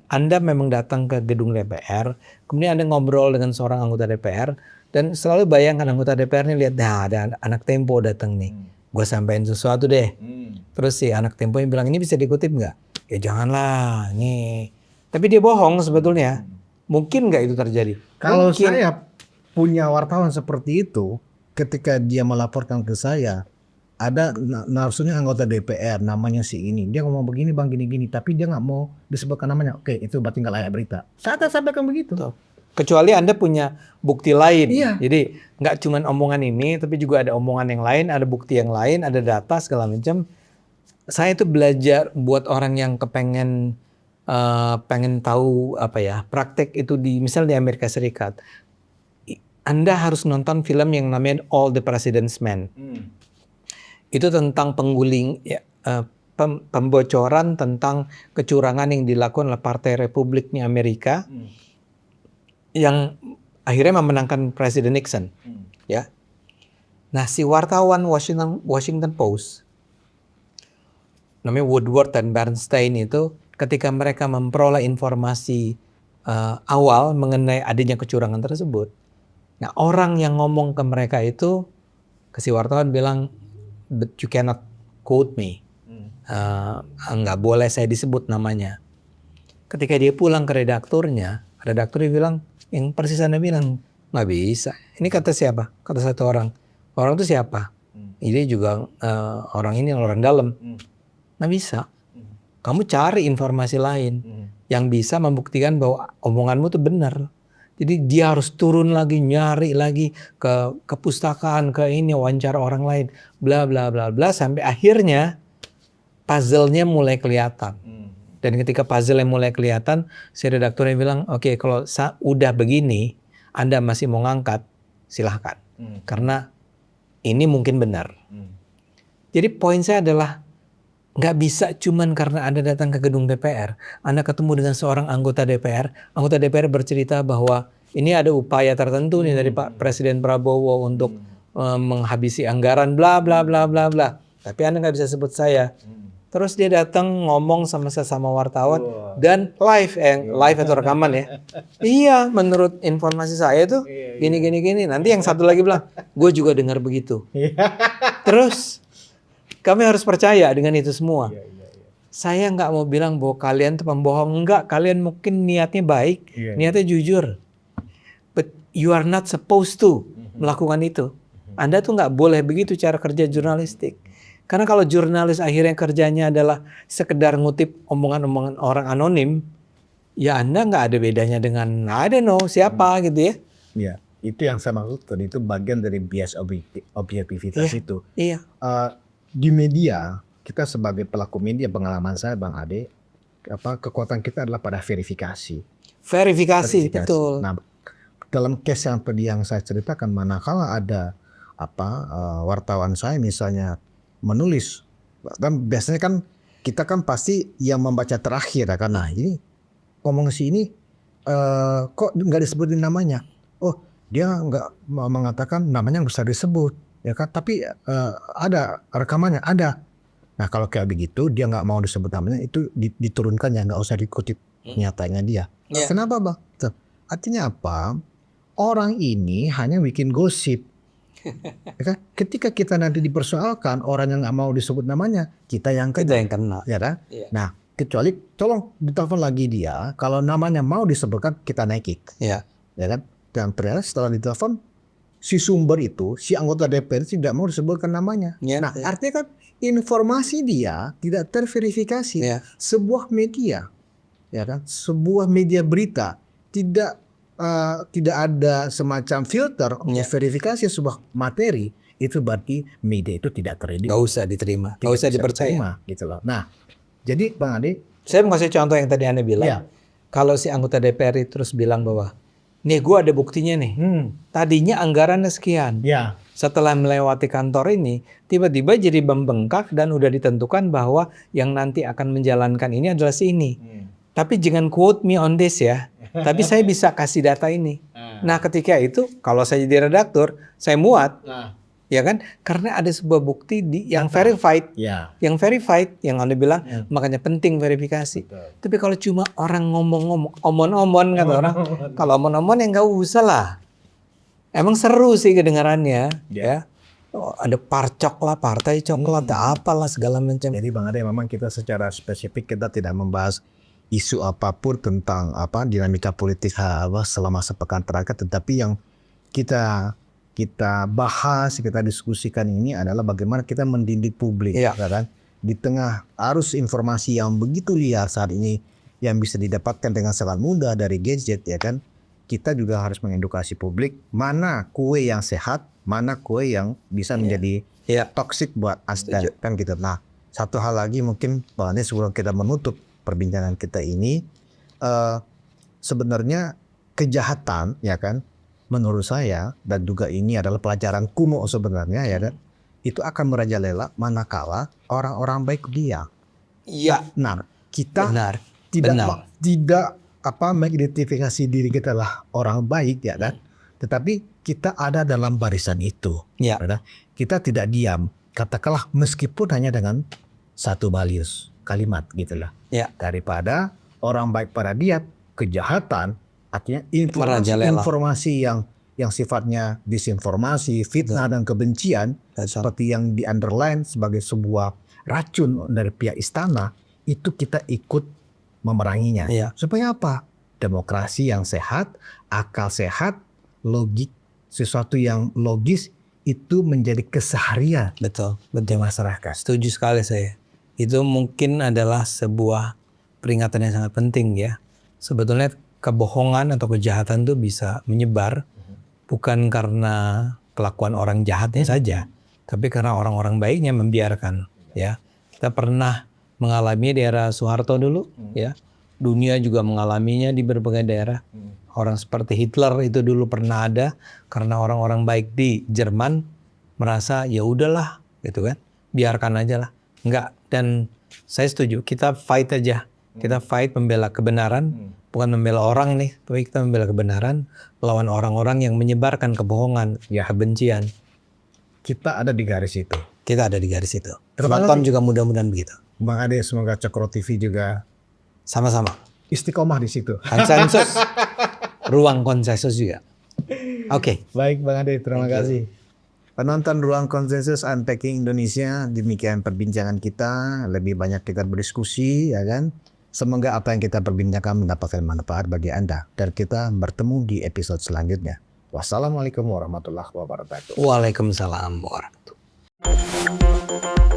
Anda memang datang ke gedung DPR, kemudian Anda ngobrol dengan seorang anggota DPR, dan selalu bayangkan anggota DPR ini lihat, ada anak Tempo datang nih, gue sampein sesuatu deh. Terus si anak Tempo yang bilang, ini bisa dikutip nggak? Ya janganlah, nih. Tapi dia bohong sebetulnya. Mungkin nggak itu terjadi? Kalau mungkin. saya punya wartawan seperti itu, ketika dia melaporkan ke saya, ada narasumbernya anggota DPR, namanya si ini, dia ngomong begini bang, gini-gini, tapi dia nggak mau disebutkan namanya. Oke, itu berarti nggak layak berita. Saya sampaikan begitu. Kecuali Anda punya bukti lain. Iya. Jadi nggak cuma omongan ini, tapi juga ada omongan yang lain, ada bukti yang lain, ada data segala macam. Saya itu belajar buat orang yang pengen tahu praktek itu misalnya di Amerika Serikat. Anda harus nonton film yang namanya All the President's Men. Itu tentang pembocoran tentang kecurangan yang dilakukan oleh Partai Republiknya Amerika yang akhirnya memenangkan Presiden Nixon. Ya. Nah, si wartawan Washington Post namanya Woodward dan Bernstein itu ketika mereka memperoleh informasi awal mengenai adanya kecurangan tersebut. Nah, orang yang ngomong ke mereka itu, ke si wartawan bilang, but you cannot quote me. Nggak boleh saya disebut namanya. Ketika dia pulang ke redakturnya bilang, yang persis Anda bilang, nggak bisa. Ini kata siapa? Kata satu orang. Orang itu siapa? Ini juga orang dalam. Nggak bisa. Kamu cari informasi lain yang bisa membuktikan bahwa omonganmu itu benar. Jadi dia harus turun lagi, nyari lagi ke pustakaan, ke ini, wawancara orang lain, bla bla bla bla, sampai akhirnya puzzle-nya mulai kelihatan. Dan ketika puzzle-nya mulai kelihatan, si redakturnya bilang, oke, kalau udah begini, Anda masih mau ngangkat, silahkan. Karena ini mungkin benar. Jadi poin saya adalah, nggak bisa cuman karena Anda datang ke gedung DPR, Anda ketemu dengan seorang anggota DPR bercerita bahwa ini ada upaya tertentu nih dari Pak Presiden Prabowo untuk menghabisi anggaran bla bla bla bla bla. Tapi Anda nggak bisa sebut saya. Terus dia datang ngomong sama sesama wartawan dan live atau rekaman ya. Iya, menurut informasi saya tuh gini. Nanti yang satu lagi bilang, gue juga dengar begitu. Terus kami harus percaya dengan itu semua. Saya nggak mau bilang bahwa kalian tuh pembohong. Enggak, kalian mungkin niatnya baik, niatnya jujur. But you are not supposed to melakukan itu. Anda tuh nggak boleh begitu cara kerja jurnalistik. Karena kalau jurnalis akhirnya kerjanya adalah sekedar ngutip omongan-omongan orang anonim, ya Anda nggak ada bedanya dengan I don't know siapa gitu ya. Iya, itu yang saya maksudkan, itu bagian dari bias objektivitas itu. Iya. Di media, kita sebagai pelaku media, pengalaman saya Bang Ade, kekuatan kita adalah pada verifikasi. Verifikasi, betul. Nah, dalam case yang tadi yang saya ceritakan, manakala ada wartawan saya misalnya menulis, kan biasanya kan kita kan pasti yang membaca terakhir ya, karena ini ngomong si ini kok nggak disebutin namanya. Oh, dia nggak mengatakan namanya nggak usah disebut, ya kan? Tapi ada rekamannya, ada. Nah kalau kayak begitu dia nggak mau disebut namanya, itu diturunkan ya, nggak usah dikutip nyatanya dia. Yeah. Kenapa bang? Artinya apa? Orang ini hanya bikin gosip. Ya kan? Ketika kita nanti dipersoalkan orang yang nggak mau disebut namanya, kita yang Kita yang kena. ya kan? Iya. Nah kecuali tolong ditelepon lagi dia, kalau namanya mau disebutkan kita naikin, Ya. ya kan? Dan ternyata setelah ditelepon si sumber itu, si anggota DPR tidak mau disebutkan namanya. Ya, Nah ya. artinya kan informasi dia tidak terverifikasi. Ya. Sebuah media, ya kan? Sebuah media berita tidak ada semacam filter untuk verifikasi sebuah materi, itu berarti media itu tidak kredibel. Nggak usah diterima, nggak Tidak usah bisa dipercaya. diterima, gitu loh. Nah, jadi Bang Ade, Saya mau kasih contoh yang tadi Anda bilang. Iya. Kalau si anggota DPR itu terus bilang bahwa, nih gue ada buktinya nih. Tadinya anggarannya sekian. ya, Setelah melewati kantor ini, tiba-tiba jadi membengkak dan udah ditentukan bahwa yang nanti akan menjalankan ini adalah si ini. Tapi jangan quote me on this ya. Tapi saya bisa kasih data ini. Nah ketika itu, kalau saya jadi redaktur, saya muat. Ya kan? Karena ada sebuah bukti yang verified. ya, Yang verified, yang Anda bilang, makanya penting verifikasi. Tapi kalau cuma orang ngomong-ngomong, omon-omon kata orang, kalau omon-omon ya nggak usah lah. Emang seru sih kedengarannya, ya. Oh, ada parcok lah, partai coklat, apalah segala macam. Jadi Bang Ade, memang kita secara spesifik kita tidak membahas isu apapun tentang dinamika politik selama sepekan terakhir, tetapi yang kita bahas, kita diskusikan ini adalah bagaimana kita mendidik publik, Iya. ya kan? Di tengah arus informasi yang begitu liar saat ini, yang bisa didapatkan dengan sangat mudah dari gadget, ya kan? Kita juga harus mengedukasi publik mana kue yang sehat, mana kue yang bisa menjadi Iya. toksik buat asdan, kan gitu. Nah, satu hal lagi mungkin Bang Ade, sebelum kita menutup perbincangan kita ini, sebenarnya kejahatan, ya kan, menurut saya, dan juga ini adalah pelajaran kuno sebenarnya, ya kan, itu akan merajalela manakala orang-orang baik dia. Iya. Nah, kita Benar. tidak mengidentifikasi diri kita lah orang baik, ya kan, tetapi kita ada dalam barisan itu. Iya. Ya. Kita tidak diam, katakanlah meskipun hanya dengan satu baris kalimat gitulah. Ya. Daripada orang baik pada dia, kejahatan, artinya Merajalela. informasi yang sifatnya disinformasi, fitnah dan kebencian, seperti yang di underline sebagai sebuah racun dari pihak istana, itu kita ikut memeranginya. Iya. Supaya apa? Demokrasi yang sehat, akal sehat, logik, sesuatu yang logis itu menjadi keseharian Betul. di masyarakat. Setuju sekali saya. Itu mungkin adalah sebuah peringatan yang sangat penting ya. Sebetulnya kebohongan atau kejahatan itu bisa menyebar bukan karena kelakuan orang jahatnya saja, tapi karena orang-orang baiknya membiarkan. Ya, kita pernah mengalami di era Soeharto dulu, ya. Dunia juga mengalaminya di berbagai daerah. Orang seperti Hitler itu dulu pernah ada karena orang-orang baik di Jerman merasa ya udahlah, gitu kan, biarkan aja lah. Enggak. Dan saya setuju, kita fight aja. Kita fight membela kebenaran, bukan membela orang nih, tapi kita membela kebenaran lawan orang-orang yang menyebarkan kebohongan, kebencian. Kita ada di garis itu. Kita ada di garis itu. Terima Penonton kasih. juga mudah-mudahan begitu. Bang Ade, semoga Cokro TV juga Sama-sama. istiqomah di situ. Konsensus. Ruang konsensus juga. Oke. Baik Bang Ade, terima kasih. Penonton Ruang Konsensus Unpacking Indonesia, demikian perbincangan kita. Lebih banyak kita berdiskusi, ya kan? Semoga apa yang kita perbincangkan mendapatkan manfaat bagi Anda. Dan kita bertemu di episode selanjutnya. Wassalamualaikum warahmatullahi wabarakatuh. Waalaikumsalam warahmatullahi wabarakatuh.